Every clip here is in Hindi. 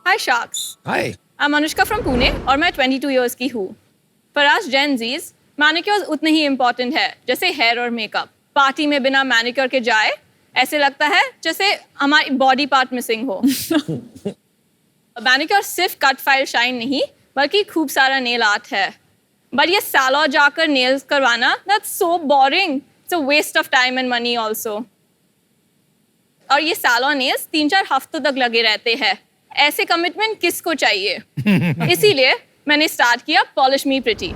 Hi Sharks. Hi. I'm Anushka from Pune और मैं 22 years की हूँ. For us Gen Zs, manicure उतने ही इम्पोर्टेंट है जैसे हेयर और मेकअप. पार्टी में बिना मैनिक्योर के जाए ऐसे लगता है जैसे हमारी बॉडी पार्ट मिसिंग हो. मैनिक्योर सिर्फ कट फाइल शाइन नहीं बल्कि खूब सारा नेल आर्ट है. बट ये सैलून जाकर नेल्स करवाना that's so boring. It's a waste of time and money also. और ये सैलून नेल्स 3-4 हफ्तों तक लगे रहते हैं. ऐसे कमिटमेंट किसको चाहिए? इसीलिए मैंने स्टार्ट किया Polish Me Pretty.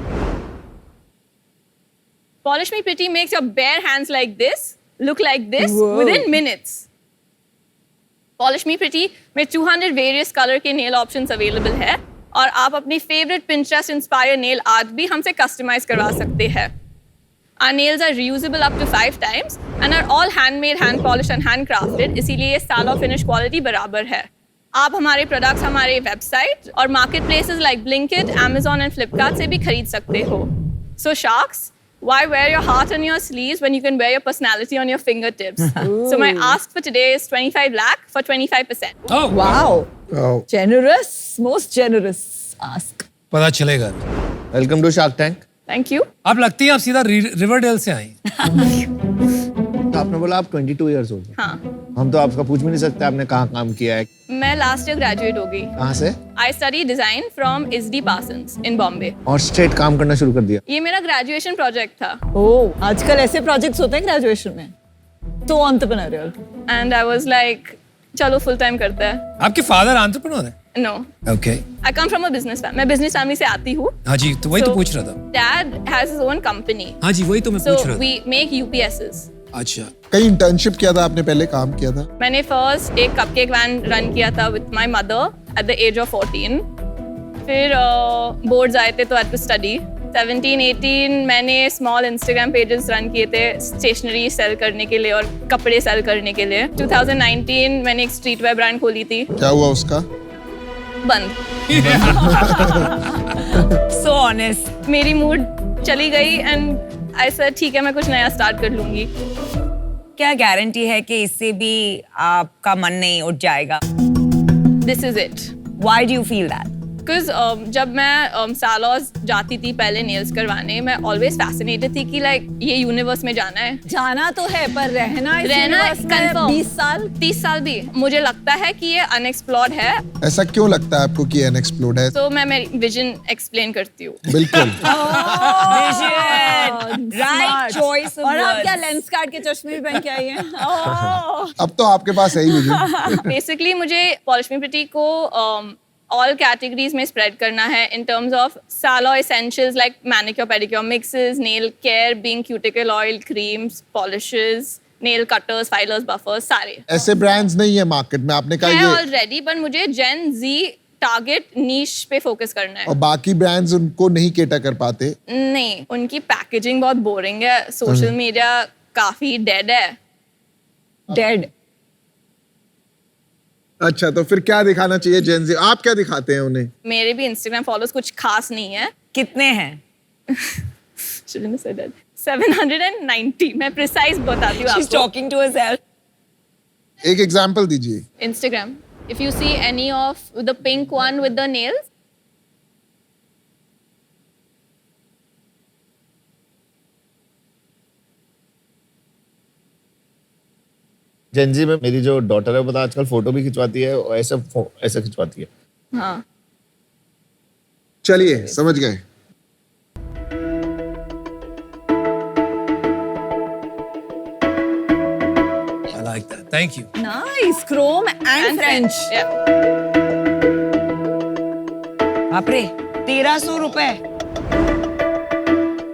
Polish Me Pretty makes your bare hands like this look like this within minutes. Polish Me Pretty में 200 various color के nail options available है और आप अपनी favorite Pinterest inspired nail art भी हमसे customize करवा सकते हैं. Our nails are reusable up to 5 times and are all handmade, hand polished and handcrafted. इसीलिए ये salon finish quality बराबर है. आप हमारे प्रोडक्ट्स हमारे वेबसाइट और market places like Blinkit, Amazon and Flipkart से भी खरीद सकते हो. So Sharks, why wear your heart on your sleeves when you can wear your personality on your fingertips? So my ask for today is 25 lakh for 25%. Oh, Wow. Wow. Generous, most generous ask. पता चलेगा. Welcome to Shark Tank. Thank you. आप लगती हैं आप सीधा रिवरडेल से आई. आपने बोला आप 22 इयर्स ओल्ड हैं. हाँ, हम तो आपका पूछ भी नहीं सकते आपने कहाँ काम किया है. मैं लास्ट ईयर ग्रेजुएट हो गई. कहाँ से? I study design from SD Parsons in Bombay. और स्ट्रेट काम करना शुरू कर दिया. ये मेरा ग्रेजुएशन प्रोजेक्ट था. ओह, आजकल ऐसे प्रोजेक्ट्स होते हैं ग्रेजुएशन में. तो entrepreneurial. And I was like, चलो फुल टाइम करते हैं. आपके फादर एंटरप्रेन्योर हैं? No, okay. I come from a business family. मैं business family से आती हूँ. हाँ जी, तो वही तो So, पूछ रहा था. Dad has his own company. हाँ जी, वही तो मैं So पूछ रहा था. we make UPSs. अच्छा. कहीं इंटर्नशिप किया था आपने, पहले काम किया था? मैंने फर्स्ट एक कपकेक वैन रन किया था with my mother at the age of 14. फिर बोर्ड्स आए थे तो आई हैड टू स्टडी. 17-18 मैंने स्मॉल इंस्टाग्राम पेजेस रन किए थे स्टेशनरी सेल करने के लिए और कपड़े सेल करने के लिए. 2019 मैंने एक स्ट्रीट वेयर ब्रांड खोली थी. क्या हुआ उसका? बंद. So honest. मेरी मूड चली गई एंड आई सेड ठीक है मैं कुछ नया स्टार्ट कर लूंगी. क्या गारंटी है कि इससे भी आपका मन नहीं उठ जाएगा? This is it. Why do you feel that? Because जब मैं सालोस जाती थी पहले नेल्स करवाने, मैं ऑलवेज फैसिनेटेड थी कि लाइक ये यूनिवर्स में जाना है. जाना तो है पर रहना इस universe में confirm. 20 साल. 30 साल भी. मुझे लगता है कि ये अनएक्सप्लोर्ड है. ऐसा क्यों लगता है आपको कि अनएक्सप्लोर्ड है? तो मैं मेरी विजन एक्सप्लेन करती हूँ. बिल्कुल. Vision. Right choice of और आप words. क्या लेंस काट के चश्मे भी पहन के आई हैं? ओह. अब तो आपके पास है ही विजन. बेसिकली मुझे पॉलिश मी प्रिटी को ऑल कैटेगरीज में स्प्रेड करना है इन टर्म्स ऑफ सालो essentials like manicure pedicure mixes, nail care being cuticle oil, creams, polishes, nail cutters, filers, buffers, सारे ऐसे ब्रांड्स नहीं है मार्केट में. आपने है कहा ये ऑलरेडी, पर मुझे जेन जी टारगेट नीश पे फोकस करना है. और बाकी ब्रांड्स उनको नहीं केटर कर पाते. नहीं, उनकी पैकेजिंग बहुत बोरिंग है. सोशल मीडिया काफी डेड है. Dead. अच्छा, तो फिर क्या दिखाना चाहिए जेन ज़ी? आप क्या दिखाते हैं उन्हें? मेरे भी इंस्टाग्राम फॉलोअर्स कुछ खास नहीं है. कितने हैं? Shouldn't have said that. 790. मैं प्रिसाइज बताती हूँ She's आपको. talking to herself. एक एग्जांपल दीजिए. Instagram. If you see any of the pink one with the nails, Gen Z में मेरी जो डॉटर है वो आजकल फोटो भी खिंचवाती है और ऐसे खिंचवाती है. हाँ. चलिए, समझ गए. I like that. Thank you. Nice. Chrome and French. Yeah. बाप रे, 1300 रुपए.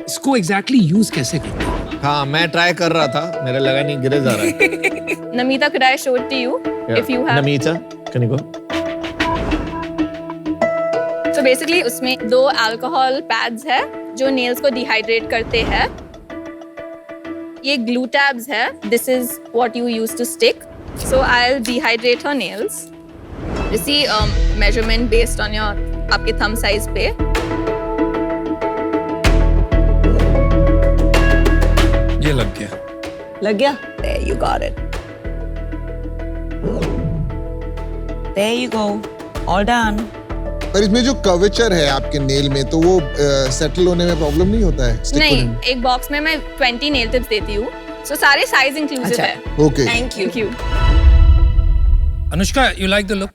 इसको एग्जैक्टली यूज कैसे करते हैं? हाँ, मैं ट्राई कर रहा था, मेरे लगा नहीं गिरे जा रहा है. Namita, could I show it to you? If you have. Namita, can you go? So basically उसमें 2 अल्कोहल पैड्स है जो नेल्स को डिहाइड्रेट करते हैं. ये ग्लू टैब्स है. This is what you use to stick. So I'll dehydrate her nails. You see measurement based on your आपके thumb size पे. ये लग गया. लग गया? There you got it. There you go. All done. पर इसमें जो कर्वेचर है आपके नेल में तो वो सेटल होने में प्रॉब्लम नहीं होता है stick होने नहीं, में? एक बॉक्स में मैं 20 नेल टिप्स देती हूँ, सो सारे साइज इंक्लूसिव अच्छा। है। Okay Thank you. Thank you. Anushka, you like the look?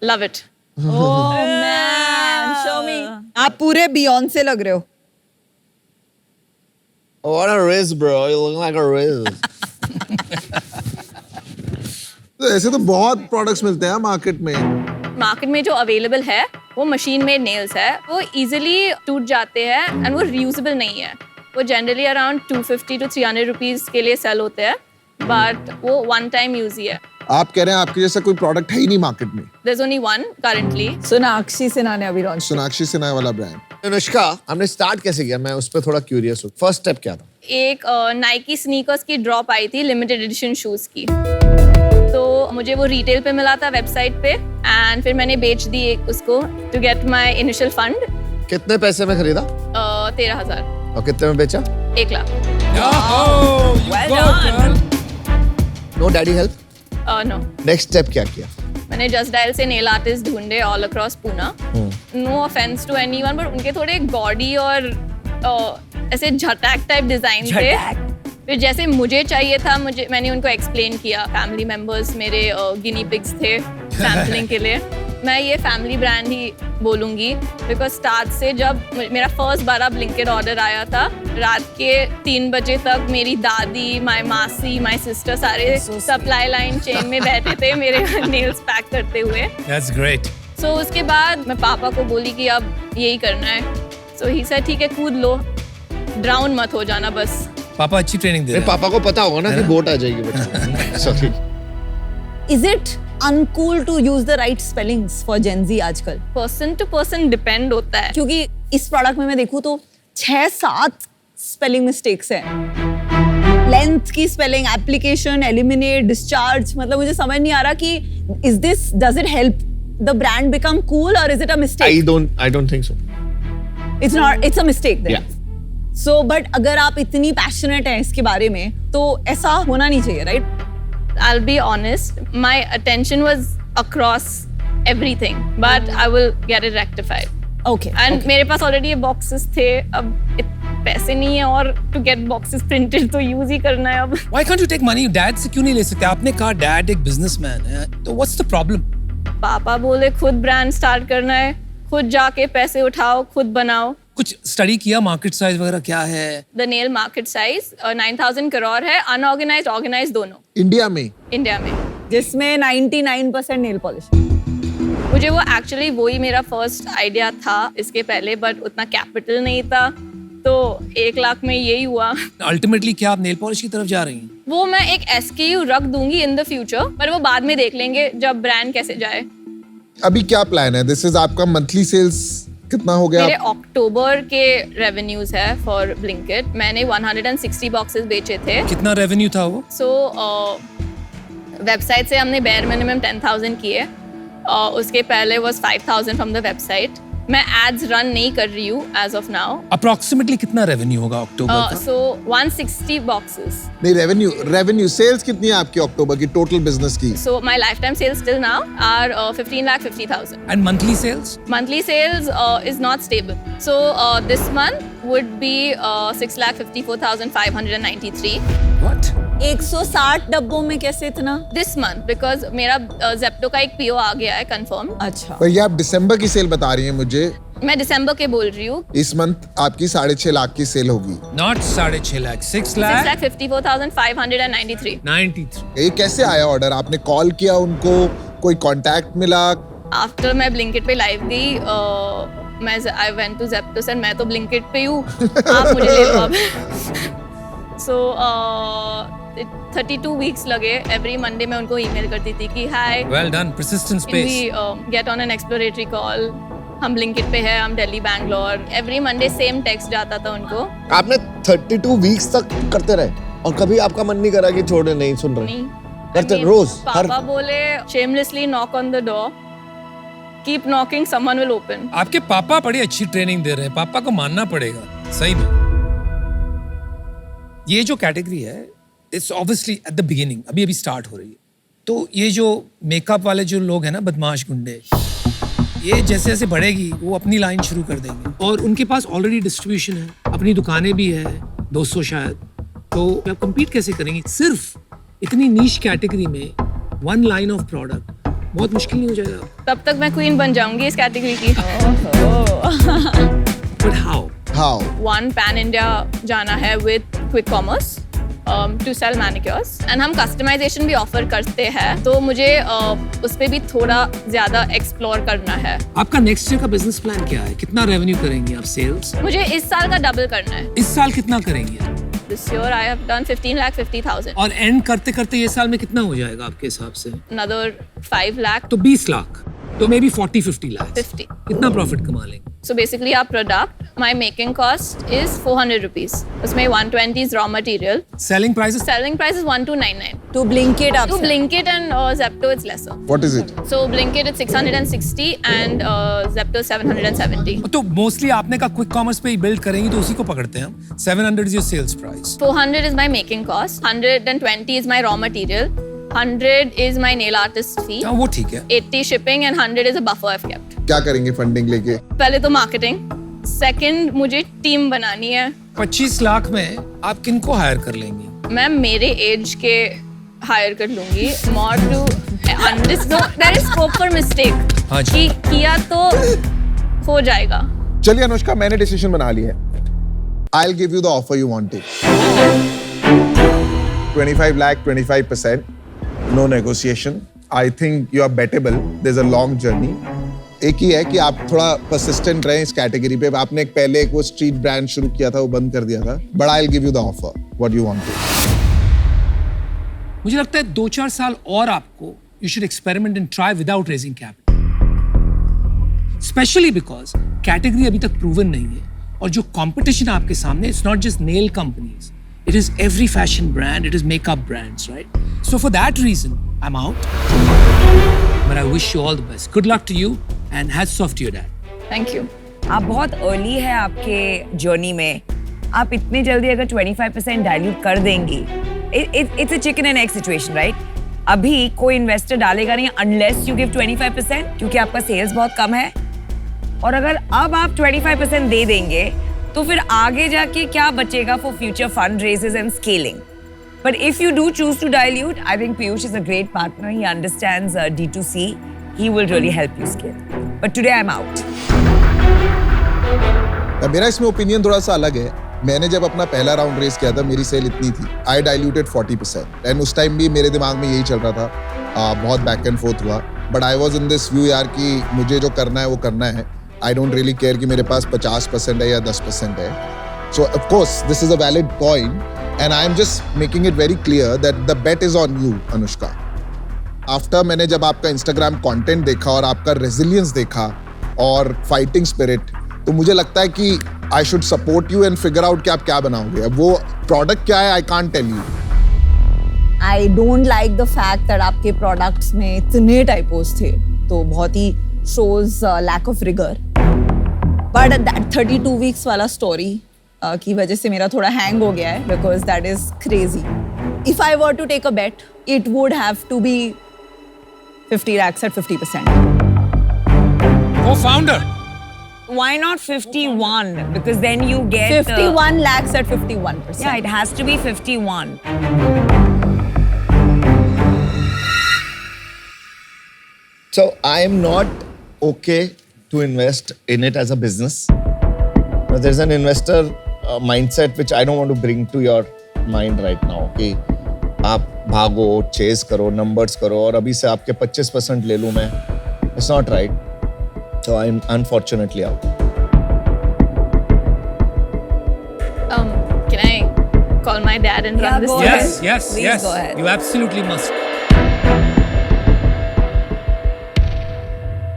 Love it. Oh man, show me. आप पूरे बियॉन्से लग रहे हो. What a riz, bro. You look like a riz. तो ऐसे तो बहुत प्रोडक्ट्स मिलते हैं मार्केट में. मार्केट में जो अवेलेबल है वो मशीन मेड नेल्स है, वो इजीली टूट जाते हैं एंड वो रीयूजेबल नहीं है. वो जनरली अराउंड 250 to 300 रुपीज के लिए सेल होते हैं, बट वो वन टाइम यूज ही है. आप कह रहे हैं आपके जैसा कोई प्रोडक्ट है ही नहीं मार्केट में. There's only one currently. Sonakshi Sinha ने अभी लॉन्च. सोनाक्षी सिन्हा वाला ब्रांड. अनुष्का, हमने स्टार्ट कैसे किया? मैं उस पर थोड़ा क्यूरियस हूँ. फर्स्ट स्टेप क्या था? एक नाइकी स्नीकर्स की ड्रॉप आई थी लिमिटेड एडिशन शूज की, तो मुझे वो रिटेल पे मिला था वेबसाइट पे, एंड फिर मैंने बेच दी उसको to get my initial fund. कितने पैसे में खरीदा 13,000. और कितने में बेचा? 1 lakh. Oh, you Well go, done. girl. No daddy help. No, next step क्या किया? मैंने जस्ट डायल से नेल आर्टिस्ट ढूंढे all across Poona. No offence to anyone, but उनके थोड़े गॉडी और ऐसे झटाक टाइप डिजाइन थे. फिर जैसे मुझे चाहिए था, मैंने उनको एक्सप्लेन किया. फैमिली मेंबर्स मेरे गिनी पिग्स थे सैम्पलिंग के लिए. मैं ये फैमिली ब्रांड ही बोलूँगी, बिकॉज स्टार्ट से जब मेरा फर्स्ट बार ब्लिंकिट ऑर्डर आया था, रात के 3 बजे तक मेरी दादी, माय मासी, माय सिस्टर सारे सप्लाई लाइन चेन में बैठे थे मेरे नेल्स पैक करते हुए. That's great. सो उसके बाद मैं पापा को बोली कि अब यही करना है. सो ही सेड ठीक है, कूद लो, ड्राउन मत हो जाना बस. पापा अच्छी ट्रेनिंग दे रहे हैं. पापा को पता होगा ना कि बोट आ जाएगी बच्चे. Sorry. Is it uncool to use the right spellings for Gen Z आजकल? पर्सन टू पर्सन डिपेंड होता है. क्योंकि इस प्रोडक्ट में मैं देखूँ तो 6-7 स्पेलिंग मिस्टेक्स हैं. लेंथ की स्पेलिंग, एप्लीकेशन, एलिमिनेट, डिस्चार्ज. मतलब मुझे समझ नहीं आ रहा कि does it help the brand become cool or is it a mistake? I don't think so. It's a mistake then. Yeah. So, but अगर आप इतनी पैशनेट हैं इसके बारे में तो ऐसा होना नहीं चाहिए, right? I'll be honest, my attention was across everything, but I will get it rectified. Okay. And मेरे पास already ये boxes थे, अब पैसे नहीं है और to get boxes printed तो use ही करना है अब. Why can't you take money? Dad से क्यों नहीं ले सकते? आपने कहा डैड एक बिजनेसमैन है, तो what's the problem? पापा बोले खुद ब्रांड स्टार्ट करना है, खुद जाके पैसे उठाओ, खुद बनाओ. कुछ स्टडी किया मार्केट साइज वगैरह क्या है? The nail market size 9,000 crore है, unorganized, organized दोनों इंडिया में. इंडिया में. जिसमें 99% नेल पॉलिश. मुझे वो एक्चुअली वही मेरा फर्स्ट आइडिया था इसके पहले, बट उतना कैपिटल नहीं था, तो 1 लाख में यही हुआ. अल्टीमेटली क्या आप नेल पॉलिश की तरफ जा रही हैं? वो मैं एक SKU रख दूंगी इन द फ्यूचर, पर वो बाद में देख लेंगे जब ब्रांड कैसे जाए. अभी क्या प्लान है? दिस इज आपका मंथली सेल्स कितना हो गया? मेरे अक्टूबर के रेवेन्यूज है फॉर ब्लिंकिट. मैंने 160 बॉक्सेस बेचे थे. कितना रेवेन्यू था वो? सो वेबसाइट से हमने बेयर मिनिमम 10,000 किए. उसके पहले वाज 5,000 फ्रॉम द वेबसाइट. मैं एड्स रन नहीं कर रही हूँ एज ऑफ नाउ. अप्रोक्सीमेटली कितना रेवेन्यू होगा अक्टूबर का? So 160 boxes. नहीं, रेवेन्यू सेल्स कितनी है आपकी अक्टूबर की टोटल बिजनेस की? So my lifetime sales till now are 15,50,000. And monthly sales? Monthly sales is not stable. So this month would be 6,54,593. What? 160 डब्बों में कैसे इतना? This month because मेरा Zepto का एक PO आ गया है confirm. अच्छा. पर ये आप दिसंबर की सेल बता रही हैं मुझे. मैं दिसंबर के बोल रही हूँ. इस मंथ आपकी 6.5 लाख की सेल होगी. नॉट 6.5 लाख, 6 लाख 6,54,593. 93. ये कैसे आया ऑर्डर? आपने कॉल किया उनको, कोई कांटेक्ट मिला? आफ्टर मैं ब्लिंकिट पे लाइव गई, I went to Zepto sir, मैं तो ब्लिंकिट पे हूँ, आप मुझे ले लो अब. सो 32 वीक्स लगे. एवरी मंडे मैं उनको ईमेल करती थी कि hi, well done, persistence pays. We get on an exploratory call, हम ब्लिंकिट पे है, हम Delhi Bangalore. Every Monday same text जाता था उनको. आपने 32 वीक्स तक करते रहे और कभी आपका मन नहीं करा कि छोड़े? नहीं सुन रहे? नहीं करते I mean, रोज? पापा बोले shamelessly knock on the door, keep knocking, someone will open. आपके पापा बड़ी अच्छी ट्रेनिंग दे रहे हैं, पापा को मानना पड़ेगा सही में. ये जो कैटेगरी है, it's obviously at the beginning, अभी स्टार्ट हो रही है. तो ये जो मेकअप वाले जो लोग हैं ना, बदमाश गुंडे, ये जैसे जैसे बढ़ेगी वो अपनी लाइन शुरू कर देंगे और उनके पास ऑलरेडी डिस्ट्रीब्यूशन है, अपनी दुकानें भी है 200 शायद, तो आप compete कैसे करेंगी? सिर्फ इतनी नीश कैटेगरी में वन लाइन ऑफ प्रोडक्ट, बहुत मुश्किल नहीं हो जाएगा? तब तक मैं क्वीन बन जाऊंगी इस कैटेगरी की। But how? How? One pan India जाना है with quick commerce to sell manicures and हम कस्टमाइजेशन भी ऑफर करते हैं, तो मुझे उस पर भी थोड़ा ज़्यादा एक्सप्लोर करना है। आपका नेक्स्ट ईयर का बिजनेस प्लान क्या है? कितना रेवेन्यू करेंगी आप सेल्स? मुझे इस साल का डबल करना है। इस साल कितना करेंगी आप? This year I have done 15,50,000। और एंड करते करते ये साल में कितना हो जाएगा आपके हिसाब से? Another 5 lakh तो 20 लाख, तो मे बी 40-50 लाख। 50। कितना प्रॉफिट कमा लेंगे? So basically our product, my making cost is 400 rupees. उसमें 120 is raw material. Selling prices? Selling price is 1299. To Blinkit आप To Blinkit and Zepto it's lesser. What is it? So Blinkit it's 660 and Zepto 770. तो मोस्टली आपने का क्विक कॉमर्स पे ही बिल्ड करेंगी तो उसी को पकड़ते हैं हम। 700 is your sales price. 400 is my making cost. 120 is my raw material. 100 is my nail artist fee. हाँ वो ठीक है। 80 shipping and 100 is a buffer I've kept. क्या करेंगे फंडिंग लेके? पहले तो मार्केटिंग, सेकंड मुझे टीम बनानी है। 25 लाख में आप किनको हायर कर लेंगी? मैं मेरे एज के हायर कर लूंगी, more to there is scope for mistake। हाँ जी। कि किया तो हो जाएगा। चलिए अनुष्का, मैंने डिसीजन बना लिया है। I'll give you the offer you wanted. 25 lakh, 25%. No negotiation. I think you are bettable. There's a long journey. एक ही है कि आप थोड़ा persistent रहें इस कैटेगरी पे। आपने पहले एक वो स्ट्रीट ब्रांड शुरू किया था, वो बंद कर दिया था। But I'll give you the offer. What you wanted. मुझे लगता है 2-4 साल और आपको you should experiment and try without raising capital. Especially because category अभी तक proven नहीं है और जो competition आपके सामने, it's not just nail companies. It is every fashion brand, it is makeup brands, right? So for that reason, I'm out. But I wish you all the best. Good luck to you and hats off to your dad. Thank you. आप बहुत अर्ली है आपके जर्नी में, आप इतने जल्दी अगर 25% डाइल्यूट कर देंगी, it's a chicken and egg situation, right? अभी कोई इन्वेस्टर डालेगा नहीं अनलेस यू गिव 25%, क्योंकि आपका सेल्स बहुत कम है। और अगर अब आप 25% दे देंगे तो फिर आगे जाके क्या बचेगा for future fund raises and scaling? But if you do choose to dilute, I think Piyush is a great partner, he understands D2C, he will really help you scale. But today I'm out. मेरा इसमें ओपिनियन थोड़ा सा अलग है। मैंने जब अपना पहला राउंड रेस किया था, मेरी सेल इतनी थी, आई डाइल्यूटेड 40%, एंड उस टाइम भी मेरे दिमाग में यही चल रहा था। बहुत बैक एंड फोर्थ हुआ, but I was in this view यार कि मुझे जो करना है वो करना है। आई डोंट रियली केयर कि मेरे पास 50% है या 10% है। So of course this is a valid point and I am just making it very clear that the bet is on you Anushka. After मैंने जब आपका इंस्टाग्राम कंटेंट देखा और आपका रेजिलियंस देखा और फाइटिंग स्पिरिट, तो मुझे लगता है कि I should support you and figure out कि आप क्या बनाओगे। अब वो प्रोडक्ट क्या है I can't tell you. I don't like the fact that आपके प्रोडक्ट्स में इतने टाइपोस थे, तो बहुत ही shows lack of rigor. But that 32 weeks वाला story की वजह से मेरा थोड़ा hang हो गया है, because that is crazy. If I were to take a bet, it would have to be 50 lakhs at 50%. Co-founder. Why not 51? Because then you get 51 lakhs at 51%. Yeah, it has to be 51. So I am not okay to invest in it as a business. There's an investor mindset which I don't want to bring to your mind right now. कि आप भागो, चेस करो, नंबर्स करो और अभी से आपके 25% ले लूँ मैं. It's not right. So I'm unfortunately out. Can I call my dad and run this? go together? ahead. Yes, Please yes. go ahead. You absolutely must.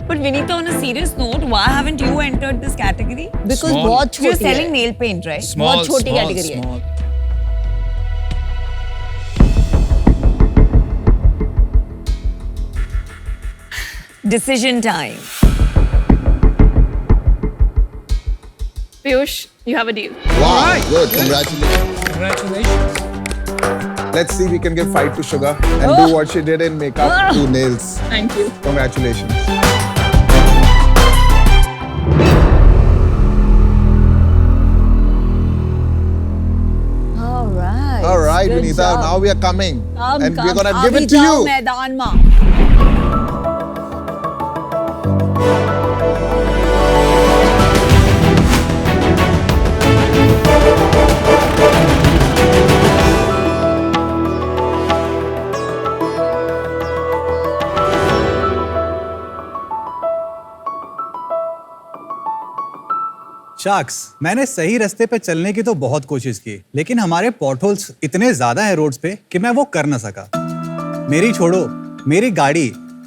But Vinita, on a serious note, why haven't you entered this category? Because Small. बहुत You're छोटी selling है. nail paint, right? Small, बहुत छोटी small, category है. small. Decision time. Piyush, you have a deal. Wow, Alright, good. good. Congratulations. Congratulations. Let's see if we can give fight to Sugar and do what she did in makeup to nails. Thank you. Congratulations. All right, Good Vinita. job. Now we are coming, Come, and we're come. gonna give अभी it to जाओ you. मैदान में। शार्क्स, मैंने सही रास्ते पे चलने की तो बहुत कोशिश की, लेकिन हमारे पॉटहोल्स इतने ज्यादा हैं रोड्स पे कि मैं वो कर ना सका। मेरी छोड़ो, मेरी गाड़ी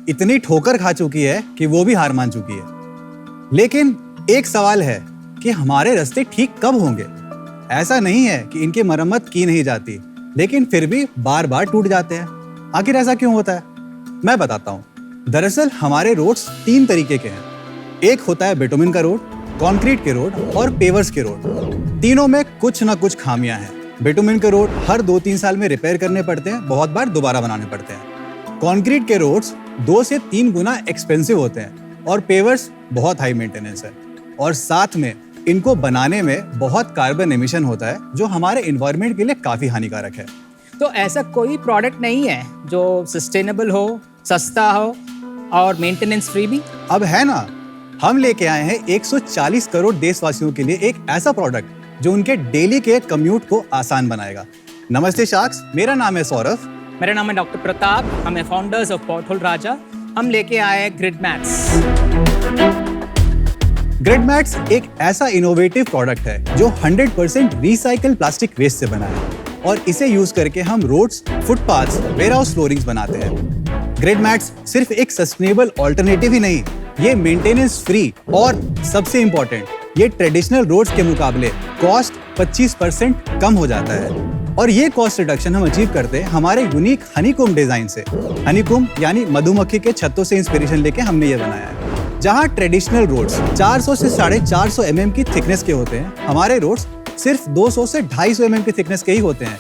इतनी ठोकर खा चुकी है कि वो भी हार मान चुकी है। लेकिन एक सवाल है कि हमारे रास्ते ठीक कब होंगे? ऐसा नहीं है कि इनकी मरम्मत की नहीं जाती, लेकिन फिर भी बार बार टूट जाते हैं। आखिर ऐसा क्यों होता है? मैं बताता हूँ। दरअसल हमारे रोड्स 3 तरीके के हैं। एक होता है बिटुमिन का रोड, कंक्रीट के रोड और पेवर्स के रोड। तीनों में कुछ ना कुछ खामियां हैं। बिटुमिन के रोड हर 2-3 साल में रिपेयर करने पड़ते हैं, बहुत बार दोबारा बनाने पड़ते हैं। कंक्रीट के रोड्स 2 से 3 गुना एक्सपेंसिव होते हैं और पेवर्स बहुत हाई मेंटेनेंस है, और साथ में इनको बनाने में बहुत कार्बन एमिशन होता है जो हमारे एनवायरनमेंट के लिए काफी हानिकारक है। तो ऐसा कोई प्रोडक्ट नहीं है जो सस्टेनेबल हो, सस्ता हो और मेंटेनेंस फ्री भी? अब है ना, हम लेके आए हैं 140 करोड़ देशवासियों के लिए एक ऐसा प्रोडक्ट जो उनके डेली के कम्यूट को आसान बनाएगा। नमस्ते शार्क्स, मेरा नाम है सौरभ। मेरा नाम है डॉक्टर प्रताप, हम है फाउंडर्स ऑफ पॉटहोल राजा। हम लेके आए हैं ग्रिड मैट्स। ग्रिड मैट्स एक ऐसा इनोवेटिव प्रोडक्ट है जो 100% रिसाइकल प्लास्टिक वेस्ट से बना है, और इसे यूज करके हम रोड्स, फुटपाथ्स, वेयरहाउस फ्लोरिंग्स बनाते हैं। ग्रिड मैट्स सिर्फ एक सस्टेनेबल ऑल्टरनेटिव ही नहीं, ये मेंटेनेंस फ्री और सबसे इंपॉर्टेंट, ये ट्रेडिशनल रोड्स के मुकाबले कॉस्ट 25% कम हो जाता है। और ये कॉस्ट रिडक्शन हम अचीव करते हैं हमारे यूनिक हनीकॉम्ब डिजाइन से। हनीकॉम्ब यानी मधुमक्खी के छत्तों से इंस्पिरेशन लेके हमने ये बनाया है। जहाँ ट्रेडिशनल रोड्स 400 से 450 mm की थिकनेस के होते हैं, हमारे रोड्स सिर्फ 200 से 250 mm की थिकनेस के ही होते हैं।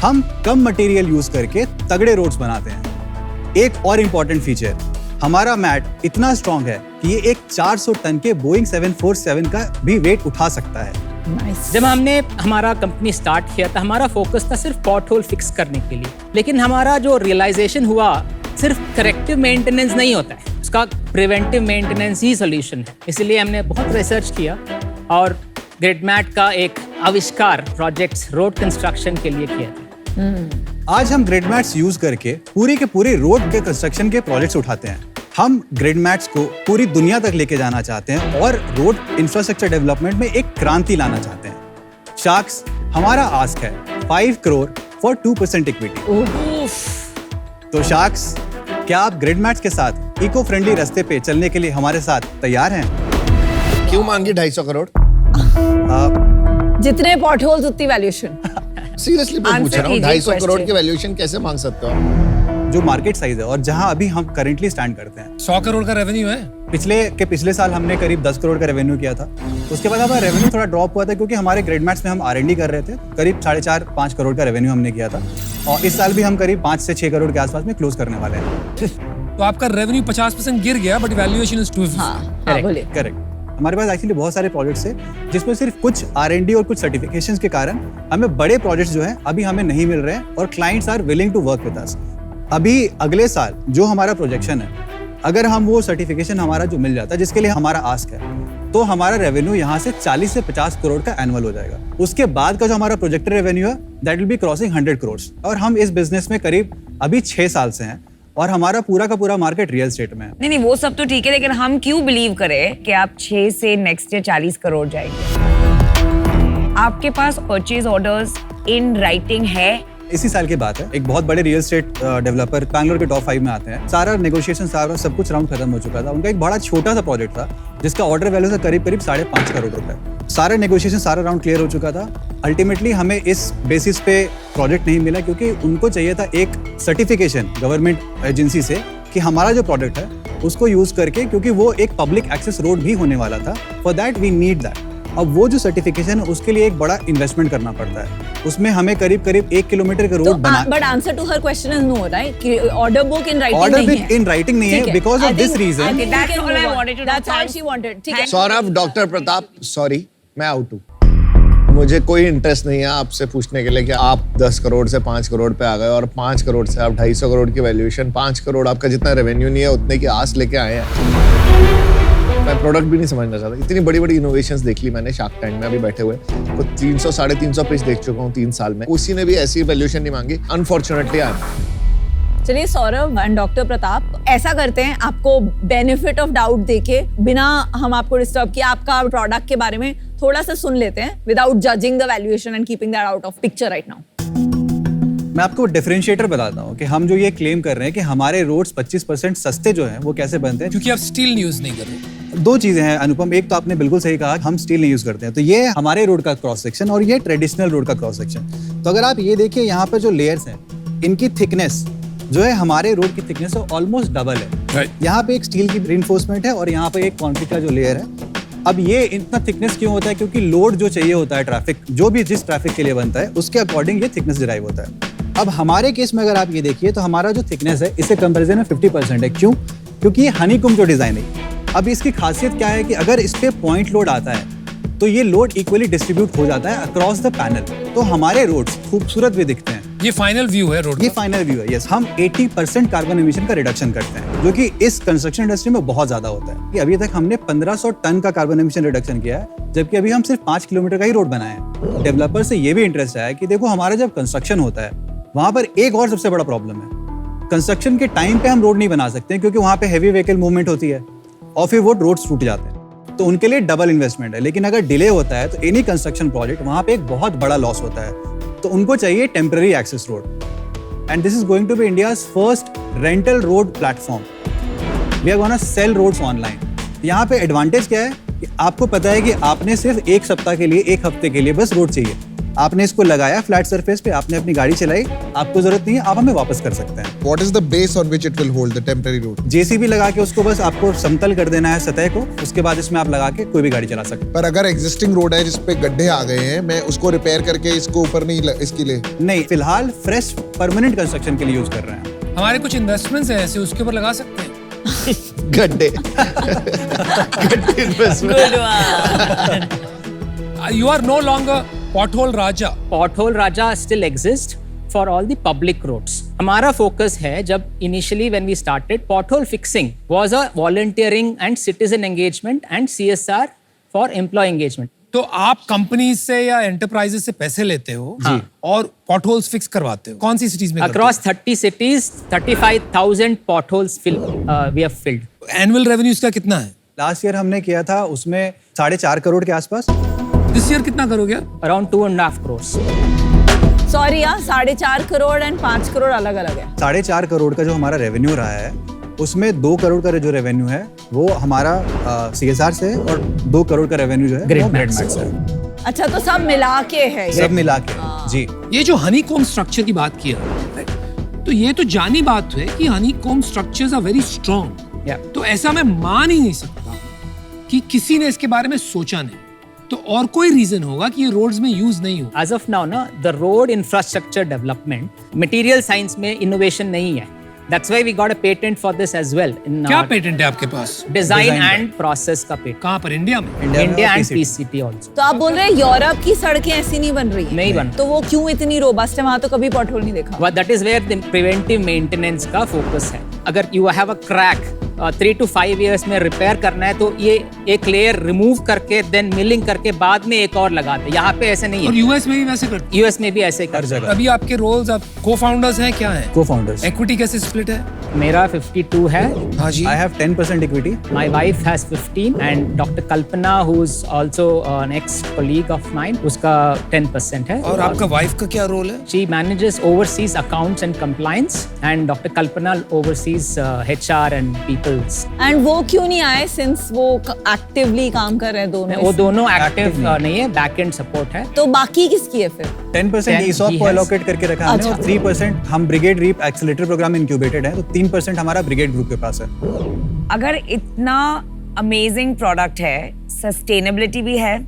हम कम मटेरियल यूज करके तगड़े रोड्स बनाते हैं। एक और इम्पोर्टेंट फीचर, हमारा मैट इतना स्ट्रॉन्ग है कि ये एक 400 टन के बोइंग 747 का भी वेट उठा सकता है। जब हमने हमारा कंपनी स्टार्ट किया था, हमारा फोकस था सिर्फ पॉटहोल फिक्स करने के लिए, लेकिन हमारा जो रियलाइजेशन हुआ, सिर्फ करेक्टिव मेंटेनेंस नहीं होता है, उसका प्रिवेंटिव मेंटेनेंस ही सोल्यूशन है। इसलिए हमने बहुत रिसर्च किया और ग्रिड मैट का एक आविष्कार प्रोजेक्ट्स रोड कंस्ट्रक्शन के लिए किया था। आज हम ग्रिड मैट्स यूज करके पूरी के पूरे रोड के कंस्ट्रक्शन के प्रोजेक्ट्स उठाते हैं। हम ग्रिड मैट्स को पूरी दुनिया तक लेके जाना चाहते हैं और रोड इंफ्रास्ट्रक्चर डेवलपमेंट में एक क्रांति लाना चाहते हैं। शार्क्स, हमारा आस्क है 5 करोड़ फॉर 2% इक्विटी। तो शार्क्स, क्या आप ग्रिड मैट्स के साथ इको फ्रेंडली रास्ते पे चलने के लिए हमारे साथ तैयार हैं? क्यों मांगी 250 करोड़? जितने पॉटहोल्स उतनी वैल्यूएशन। सीरियसली पूछ रहा हूँ, 250 करोड़ की वैल्यूएशन कैसे मांग सकते हो आप? जो मार्केट साइज है और जहां अभी हम करेंटली स्टैंड करते हैं। 100 करोड़ का रेवेन्यू है। पिछले साल हमने करीब 10 करोड़ का रेवेन्यू किया था। उसके बाद हमारा रेवेन्यू थोड़ा ड्रॉप हुआ था क्योंकि हमारे ग्रिड मैट्स में हम R&D कर रहे थे। करीब 4.5-5 करोड़ का रेवेन्यू हमने किया था, और इस साल भी हम करीब 5 से 6 करोड़ के आसपास में क्लोज करने वाले हैं। तो आपका रेवेन्यू 50% गिर गया, बट वैल्यूएशन इज 250। हाँ, बोले। करेक्ट। हमारे पास एक्चुअली बहुत सारे प्रोजेक्ट्स हैं जिसमें सिर्फ कुछ R&D और कुछ सर्टिफिकेशंस के कारण हमें बड़े प्रोजेक्ट्स जो हैं अभी हमें नहीं मिल रहे हैं, और clients are willing to work with us. अभी अगले साल जो हमारा प्रोजेक्शन है, अगर हम वो सर्टिफिकेशन हमारा जो मिल जाता है, जिसके लिए हमारा आस्क है, तो हमारा रेवेन्यू यहाँ से 40 से 50 करोड़ का एनुअल हो जाएगा। उसके बाद का जो हमारा प्रोजेक्टेड रेवेन्यू है, that will be crossing 100 crore. और हम इस बिजनेस में करीब अभी 6 साल से हैं, और हमारा पूरा का पूरा मार्केट रियल एस्टेट में है। नहीं, वो सब तो ठीक है, लेकिन हम क्यों बिलीव करें कि आप 6 से नेक्स्ट ईयर 40 करोड़ जाएंगे? आपके पास परचेज ऑर्डर्स इन राइटिंग है? इसी साल की बात है, एक बहुत बड़े रियल एस्टेट डेवलपर बैंगलोर के टॉप 5 में आते हैं। सारा नेगोशिएशन, सारा सब कुछ राउंड खत्म हो चुका था। उनका एक बड़ा छोटा सा प्रोजेक्ट था जिसका ऑर्डर वैल्यू था करीब 5.5 करोड़ रुपए। सारे नेगोशिएशन, सारा राउंड क्लियर हो चुका था। अल्टीमेटली हमें इस बेसिस पे प्रोजेक्ट नहीं मिला क्योंकि उनको चाहिए था एक सर्टिफिकेशन गवर्नमेंट एजेंसी से कि हमारा जो प्रोडक्ट है उसको यूज करके, क्योंकि वो एक पब्लिक एक्सेस रोड भी होने वाला था, for that we need that. अब वो जो सर्टिफिकेशन है उसके लिए एक बड़ा इन्वेस्टमेंट करना पड़ता है, उसमें हमें करीब 1 किलोमीटर का रोड बना। But answer to her question is no, right? कि order book in writing order नहीं बुक है। इन राइटिंग नहीं है because of this reason. That's all I wanted to know. That's all she wanted. ठीक है। सौरभ, डॉक्टर प्रताप, सॉरी मैं आउट हूँ। मुझे कोई इंटरेस्ट नहीं है आपसे पूछने के लिए कि आप 10 करोड़ से 5 करोड़ पे आ गए और 5 करोड़ से आप 250 करोड़ की वैल्यूएशन, 5 करोड़ आपका जितना रेवेन्यू नहीं है उतने की आस लेके आए हैं। मैं प्रोडक्ट भी नहीं समझना चाहता। इतनी बड़ी बड़ी इनोवेशंस देख ली मैंने शार्क टैंक में अभी बैठे हुए, तो 300 350 पिच देख चुका हूँ 3 साल में, उसी ने भी ऐसी वैल्यूएशन नहीं मांगी। Unfortunately I. चलिए सौरभ एंड डॉक्टर प्रताप, ऐसा करते हैं, आपको बेनिफिट ऑफ डाउट देके, बिना हम आपको डिस्टर्ब किए, आपका प्रोडक्ट के बारे में थोड़ा सा सुन लेते हैं without judging the valuation and keeping that out of picture right now. मैं आपको डिफरेंशिएटर बताता हूँ कि हम जो ये क्लेम कर रहे हैं कि हमारे रोड्स 25% सस्ते जो हैं वो कैसे बनते हैं। क्योंकि आप स्टील यूज नहीं कर रहे। 2 चीजें हैं अनुपम, एक तो आपने बिल्कुल सही कहा, हम स्टील नहीं यूज करते हैं, तो ये हमारे रोड का क्रॉस सेक्शन और ये ट्रेडिशनल रोड का क्रॉस सेक्शन। तो अगर आप ये देखिए यहाँ पर जो लेयर्स हैं, इनकी थिकनेस जो है हमारे रोड की थिकनेस है ऑलमोस्ट डबल है। यहाँ पे एक स्टील की रिइंफोर्समेंट है और यहाँ पे एक कंक्रीट का जो लेयर है। अब ये इतना थिकनेस क्यों होता है? क्योंकि लोड जो चाहिए होता है, ट्रैफिक जो भी जिस ट्रैफिक के लिए बनता है उसके अकॉर्डिंग ये थिकनेस डिराइव होता है। अब हमारे केस में अगर आप ये देखिए तो हमारा जो थिकनेस है इससे कंपेरिजन में 50% है। क्यों? क्योंकि ये हनीकॉम्ब जो डिजाइन है। अब इसकी खासियत क्या है कि अगर इस पे पॉइंट लोड आता है तो ये लोड इक्वली डिस्ट्रीब्यूट हो जाता है अक्रॉस द पैनल, तो हमारे रोड्स खूबसूरत भी दिखते हैं। ये फाइनल व्यू है रोड ये फाइनल व्यू है। यस, हम 80% कार्बन एमिशन का रिडक्शन करते हैं, जो कि इस कंस्ट्रक्शन इंडस्ट्री में बहुत ज्यादा होता है। कि अभी तक हमने 1500 टन का कार्बन एमिशन रिडक्शन किया है, जबकि अभी हम सिर्फ 5 किलोमीटर का ही रोड बनाए हैं। डेवलपर से ये भी इंटरेस्ट आया कि देखो हमारा जब कंस्ट्रक्शन होता है वहां पर एक और सबसे बड़ा प्रॉब्लम है, कंस्ट्रक्शन के टाइम पे हम रोड नहीं बना सकते क्योंकि वहां पे हैवी व्हीकल मूवमेंट होती है और फिर वो रोड्स टूट जाते हैं, तो उनके लिए डबल इन्वेस्टमेंट है। लेकिन अगर डिले होता है तो एनी कंस्ट्रक्शन प्रोजेक्ट वहां पे एक बहुत बड़ा लॉस होता है, तो उनको चाहिए temporary access road. And this is going to be India's first rental road platform. We are gonna sell roads online. यहाँ पे एडवांटेज क्या है कि आपको पता है कि आपने सिर्फ 1 सप्ताह के लिए, 1 हफ्ते के लिए बस रोड चाहिए, आपने इसको लगाया फ्लैट सरफेस पे, आपने अपनी गाड़ी चलाई, आपको जरूरत नहीं है, आप हमें वापस कर सकते हैं। What is the base on which it will hold the temporary road? JCB लगा के उसको बस आपको समतल कर देना है सतह को, उसके बाद इसमें आप लगा के कोई भी गाड़ी चला सकते हैं। पर अगर एग्जिस्टिंग रोड है जिसपे गड्ढे आ गए हैं, मैं उसको रिपेयर करके इसको ऊपर नहीं इसके लिए नहीं, फिलहाल फ्रेश परमानेंट कंस्ट्रक्शन के लिए यूज कर रहे हैं। हमारे कुछ इन्वेस्टमेंट्स हैं ऐसे, उसके ऊपर लगा सकते हैं। गड्ढे investment. You are no longer pothole Raja. Pothole Raja still exists for all the public roads. हमारा focus है, जब initially when we started, pothole fixing was a volunteering and citizen engagement and CSR for employee engagement. तो आप कंपनी से या एंटरप्राइजेस से पैसे लेते हो और पॉटहोल्स फिक्स करवाते हो, कौन सी सिटीज में? Across 30 cities, 35,000 potholes we have filled. Annual revenue इसका कितना है? लास्ट ईयर हमने किया था उसमें 4.5 करोड़ के आसपास। दिस ईयर कितना करोगे? Around 2.5 crores. सॉरी यार, 4.5 करोड़ एंड 5 करोड़ अलग अलग है। 4.5 करोड़ का जो हमारा रेवेन्यू रहा है उसमें 2 करोड़ का जो रेवेन्यू है वो हमारा CSR से, और 2 करोड़ का रेवेन्यू जो है Grid ग्रिड Max मैक्स है। अच्छा, तो सब मिला के है ये। सब मिला के जी। ये जो हनीकॉम्ब स्ट्रक्चर की बात किया, तो ये तो जानी बात है कि honeycomb structures are very strong. तो ऐसा मैं मान ही नहीं सकता कि किसी ने इसके बारे में सोचा नहीं, तो और कोई रीजन होगा कि ये रोड्स में यूज नहीं हो। As of now, ना, the road infrastructure development, material science में innovation नहीं है. That's why we got a patent for this as well. क्या पेटेंट है आपके पास? Design and process का patent. कहाँ पर? इंडिया में? India and PCT also. तो आप बोल रहे हैं यूरोप की सड़कें ऐसी नहीं बन रही? नहीं बन। तो वो क्यों इतनी रोबस्ट है? वहां तो कभी पॉटहोल नहीं देखा। But that is where the preventive maintenance का focus है. अगर you have a crack 3 to 5 years में रिपेयर करना है तो ये एक लेयर रिमूव करके देन मिलिंग करके बाद में एक और लगाते। यहाँ पे ऐसे नहीं और है। यूएस में भी वैसे करते? यूएस में भी ऐसे कर जगह। अभी आपके रोल्स, आप को-फाउंडर्स हैं, क्या हैं? Co-founders. इक्विटी कैसे स्प्लिट है? मेरा 52 है। हाँ जी। I have 10% equity. My wife has 15 and Dr. Kalpana, who's also an ex-colleague of mine, उसका 10% है। और आपका वाइफ का क्या रोल है? She manages overseas accounts and compliance, and Dr. Kalpana oversees HR and people's. And वो क्यों नहीं आए, सिंस वो एक्टिवली काम कर रहे हैं दोनों? वो दोनों एक्टिव नहीं है, बैक एंड सपोर्ट है। तो बाकी किसकी है फिर? 10% ESOP को allocate करके रखा हमने, अच्छा। और 3% हम Brigade REAP accelerator program incubated है, तो 3% हमारा ब्रिगेड ग्रुप के पास है। अगर इतना अमेजिंग प्रोडक्ट है, सस्टेनेबिलिटी भी है,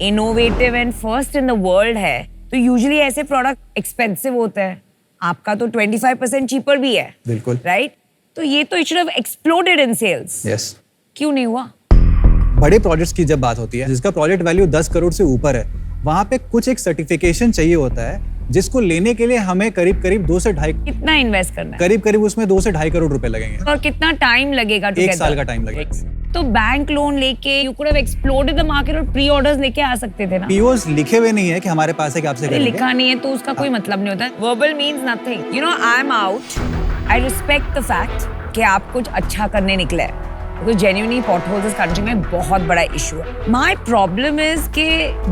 innovative and first in the world है तो यूजुअली ऐसे प्रोडक्ट एक्सपेंसिव होते हैं. आपका तो 25% चीपर भी है. बिल्कुल. राइट? तो ये तो it should have exploded in sales. Yes. क्यों नहीं हुआ? बड़े प्रोजेक्ट्स की जब बात होती है जिसका प्रोजेक्ट वैल्यू 10 करोड़ से ऊपर है, वहाँ पे कुछ एक सर्टिफिकेशन चाहिए होता है जिसको लेने के लिए हमें करीब 2 से 2.5 कितना इन्वेस्ट करना है? करीब उसमें 2 से 2.5 करोड़ रुपए लगेंगे. और कितना टाइम लगेगा? 1 साल का टाइम लगेगा. तो बैंक लोन लेके you could have exploded the market और प्री ऑर्डर्स लेके आ सकते थे ना. पीओस लिखे हुए नहीं है कि हमारे पास है कि आपसे करेंगे. लिखा नहीं है तो उसका कोई मतलब नहीं होता. Verbal means nothing. You know I am out. I respect the fact कि आप कुछ अच्छा करने निकले हैं. Because genuinely potholes इस country में बहुत बड़ा issue है. My problem is कि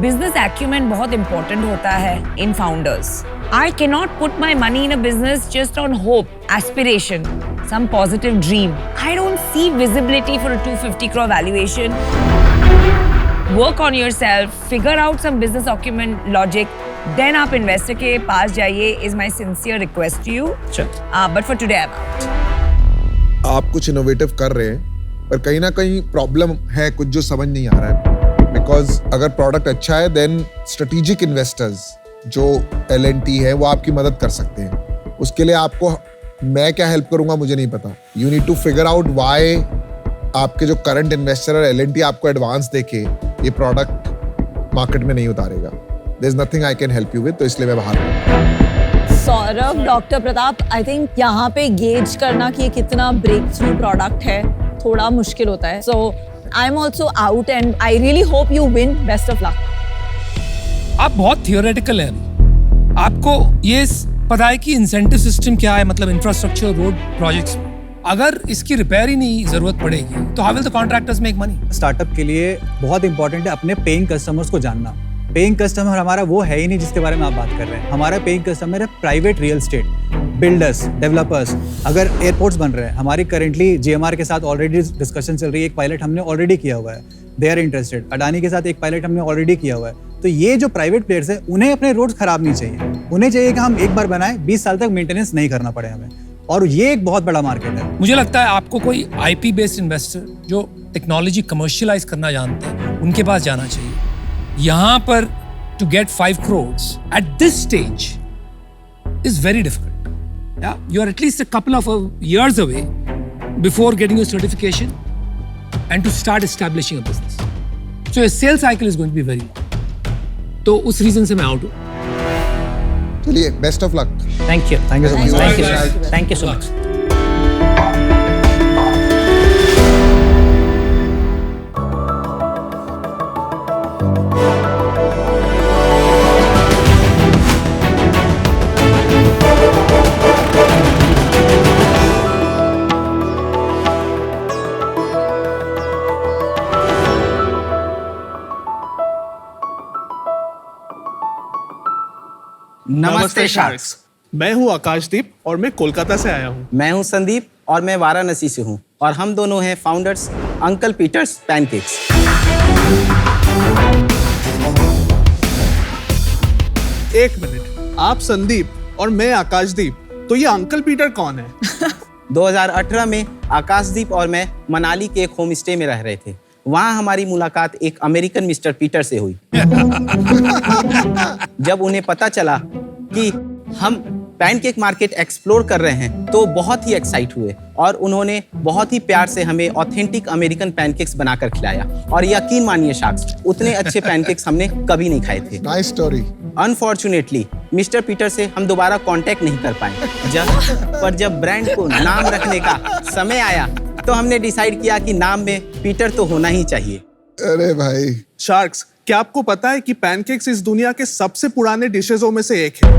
business acumen बहुत important होता है in founders. I cannot put my money in a business just on hope, aspiration, some positive dream. I don't see visibility for a 250 crore valuation. Work on yourself, figure out some business acumen logic. Then आप investor के पास जाइए is my sincere request to you. But for today I'm out. आप कुछ इनोवेटिव कर रहे हैं पर कहीं ना कहीं प्रॉब्लम है कुछ जो समझ नहीं आ रहा है. बिकॉज अगर प्रोडक्ट अच्छा है देन स्ट्रेटेजिक इन्वेस्टर्स जो L&T है वो आपकी मदद कर सकते हैं. उसके लिए आपको मैं क्या हेल्प करूंगा मुझे नहीं पता. You need to figure out why आपके जो करंट इन्वेस्टर है L&T आपको एडवांस देके ये प्रोडक्ट मार्केट में नहीं उतारेगा. There is nothing I can help you with. तो इसलिए मैं बाहर हूं. Saurabh, doctor Pratap, I think यहाँ पे गेज करना कि ये कितना ब्रेक थ्रू प्रोडक्ट है थोड़ा मुश्किल होता है. So I am also out and I really hope you win. Best of luck. आप बहुत थियोरेटिकल हैं. आपको ये पता है कि इंसेंटिव सिस्टम क्या है, मतलब इंफ्रास्ट्रक्चर रोड प्रोजेक्ट्स. अगर इसकी रिपेयर ही नहीं जरूरत पड़ेगी तो how will the contractors make money? Startup के लिए बहुत इंपॉर्टेंट है अपने पेइंग कस्टमर्स को जानना. पेइंग कस्टमर हमारा वो है ही नहीं जिसके बारे में आप बात कर रहे हैं. हमारा पेइंग कस्टमर है private real estate, builders, developers. अगर एयरपोर्ट्स बन रहे हैं, हमारी करेंटली GMR के साथ ऑलरेडी डिस्कशन चल रही है. एक पायलट हमने ऑलरेडी किया हुआ है. They are interested. अडानी के साथ एक पायलट हमने ऑलरेडी किया हुआ है. तो ये जो प्राइवेट प्लेयर्स है उन्हें अपने रोड्स खराब नहीं चाहिए. उन्हें चाहिए कि हम एक बार बनाएं, 20 साल तक मेंटेनेंस नहीं करना पड़े हमें. और ये एक बहुत बड़ा मार्केट है. मुझे लगता है आपको कोई IP बेस्ड इन्वेस्टर जो टेक्नोलॉजी कमर्शियलाइज करना जानते हैं उनके पास जाना चाहिए. यहाँ पर to get 5 crores at this stage is very difficult. Yeah, you are at least a couple of years away before getting your certification and to start establishing a business. So your sales cycle is going to be very long. तो उस reason से मैं out हूँ. चलिए, best of luck. Thank you. Thank you so much. Thank you. Thank you so much. नमस्ते शार्क्स. मैं हूं आकाशदीप और मैं कोलकाता से आया हूं. मैं हूं संदीप और मैं वाराणसी से हूं और हम दोनों हैं फाउंडर्स अंकल पीटर्स पैनकेक्स. एक मिनट, आप संदीप और मैं आकाशदीप, तो ये अंकल पीटर कौन है? 2018 में आकाशदीप और मैं मनाली के एक होम स्टे में रह रहे थे. वहाँ हमारी मुलाकात एक अमेरिकन मिस्टर पीटर से हुई. जब उन्हें पता चला कि हम पैनकेक मार्केट एक्सप्लोर कर रहे हैं तो बहुत ही एक्साइट हुए और उन्होंने बहुत ही प्यार से हमें ऑथेंटिक अमेरिकन पैनकेक्स बनाकर खिलाया. और यकीन मानिए शार्क्स, उतने अच्छे पैनकेक्स हमने कभी नहीं खाए थे. Nice story. Unfortunately mister Peter से हम दोबारा कांटेक्ट नहीं कर पाए. जब ब्रांड को नाम रखने का समय आया तो हमने डिसाइड किया कि नाम में पीटर तो होना ही चाहिए. अरे भाई. शार्क्स, क्या आपको पता है कि पैनकेक्स इस दुनिया के सबसे पुराने डिशेजों में से एक है?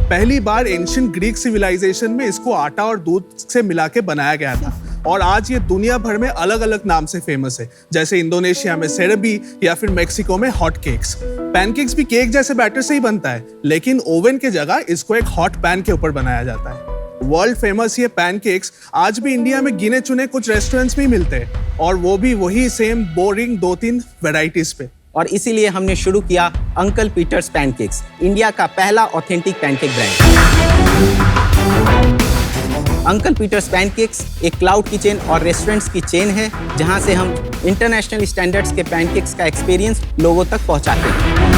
पहली बार एंशिएंट ग्रीक सिविलाइजेशन में इसको आटा और दूध से मिला के बनाया गया था और आज ये दुनिया भर में अलग अलग नाम से फेमस है. जैसे इंडोनेशिया में सेरेबी या फिर मेक्सिको में हॉट केक्स. पैनकेक्स भी केक जैसे बैटर से ही बनता है, लेकिन ओवन के जगह इसको एक हॉट पैन के ऊपर बनाया जाता है. वर्ल्ड फेमस ये पैनकेक्स आज भी इंडिया में गिने चुने कुछ रेस्टोरेंट्स में मिलते हैं और वो भी वही सेम बोरिंग 2-3 वैरायटीज पे. और इसीलिए हमने शुरू किया अंकल पीटर्स पैनकेक्स, इंडिया का पहला authentic pancake brand. Uncle Peter's Pancakes एक क्लाउड किचन और रेस्टोरेंट्स की चेन है जहां से हम इंटरनेशनल स्टैंडर्ड्स के पैनकेक्स का एक्सपीरियंस लोगों तक पहुंचाते हैं।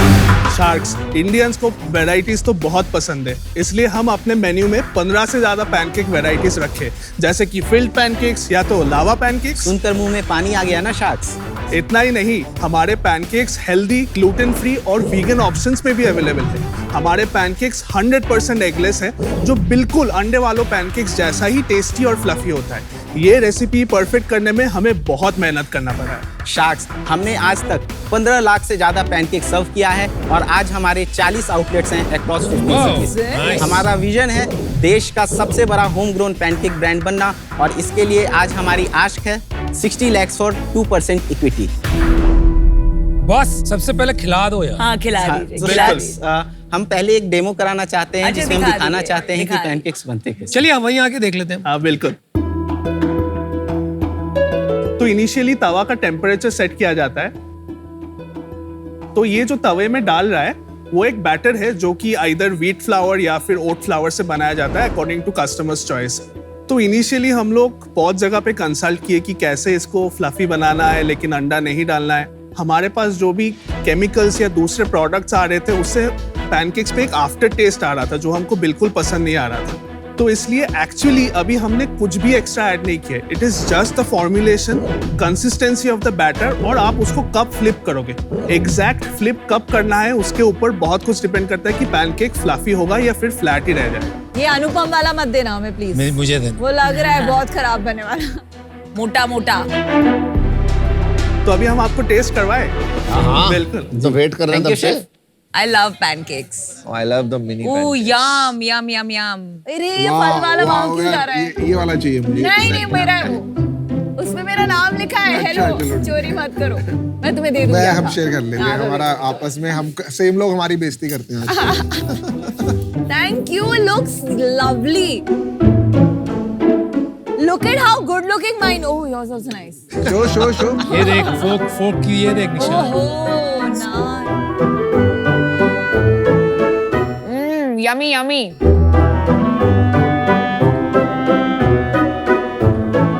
शार्क्स, इंडियंस को वैरायटीज तो बहुत पसंद है, इसलिए हम अपने मेन्यू में 15 से ज्यादा पैनकेक वैरायटीज रखे, जैसे कि फिल्ड पैनकेक्स या तो लावा पैनकेक्स। सुनकर मुंह में पानी आ गया ना शार्क्स। इतना ही नहीं, हमारे पैनकेक्स हेल्दी, ग्लूटेन फ्री और वीगन ऑप्शंस पे भी अवेलेबल है। हमारे पैनकेक्स 100% एगलेस है, जो बिल्कुल अंडे वालों पैनकेक्स जैसा ही टेस्टी और फ्लफी होता है। ये रेसिपी परफेक्ट करने में हमें बहुत मेहनत करना पड़ा है। शार्क्स, हमने आज तक 15 लाख से ज्यादा पैनकेक सर्व किया है और आज हमारे 40 आउटलेट्स हैं अक्रॉस 50 सिटीज। हमारा विजन है देश का सबसे बड़ा होम ग्रोन पैनकेक ब्रांड बनना और इसके लिए आज हमारी आस्क है 60 लाख फॉर 2% इक्विटी। बॉस सबसे पहले खिला दो यार। हाँ, खिला दीजिए, खिला दीजिए। हम पहले एक डेमो कराना चाहते हैं अच्छा, जिसमें हम दिखा दिखाना दीजिए, चाहते हैं कि दिखा दीजिए। पैनकेक्स बनते कैसे। चलिए हम वहीं आके देख लेते हैं। हाँ बिल्कुल। तो इनिशियली तवा का टेम्परेचर सेट किया जाता है। तो ये जो तवे में डाल रहा है वो एक बैटर है जो कि आइदर व्हीट फ्लावर या फिर ओट फ्लावर से बनाया जाता है अकॉर्डिंग टू कस्टमर्स चॉइस। तो इनिशियली हम लोग बहुत जगह पे कंसल्ट किए कि कैसे इसको फ्लफी बनाना है लेकिन अंडा नहीं डालना है। हमारे पास जो भी केमिकल्स या दूसरे प्रोडक्ट्स आ रहे थे उससे पैनकेक्स पे एक आफ्टर टेस्ट आ रहा था जो हमको बिल्कुल पसंद नहीं आ रहा था। तो इसलिए एक्चुअली अभी हमने कुछ भी एक्स्ट्रा ऐड नहीं किया। It is just the formulation, consistency of the batter और आप उसको कब फ्लिप करोगे। एग्जैक्ट फ्लिप कब करना है उसके ऊपर बहुत कुछ डिपेंड करता है कि पैनकेक फ्लफी होगा या फिर फ्लैट ही रह जाए। ये अनुपम वाला मत देना हमें प्लीज। मुझे देना। वो लग रहा है बहुत खराब बनने वाला। मोटा मोटा। तो अभी हम आपको टेस्ट करवाए। हाँ बिल्कुल। तो वेट कर रहे हैं तब से। I love pancakes. I love the mini Oh, pancakes. yum, yum, yum, yum. अरे ये फल वाला भाव क्यों जा रहा है? ये वाला चाहिए मुझे। नहीं नहीं मेरा है वो। उसमें मेरा नाम लिखा है। अच्छा, हेलो, चलो। चोरी मत करो। मैं तुम्हें दे दूंगी। मैं हम आधा। शेयर कर लेंगे हाँ, हमारा आपस में, हम सेम लोग हमारी बेइज्जती करते हैं। Thank you. Looks lovely. Look at how good looking mine. Oh, yours also nice. Show ये देख फोक की ये देख निशान। Oh, nice. Yummy, yummy.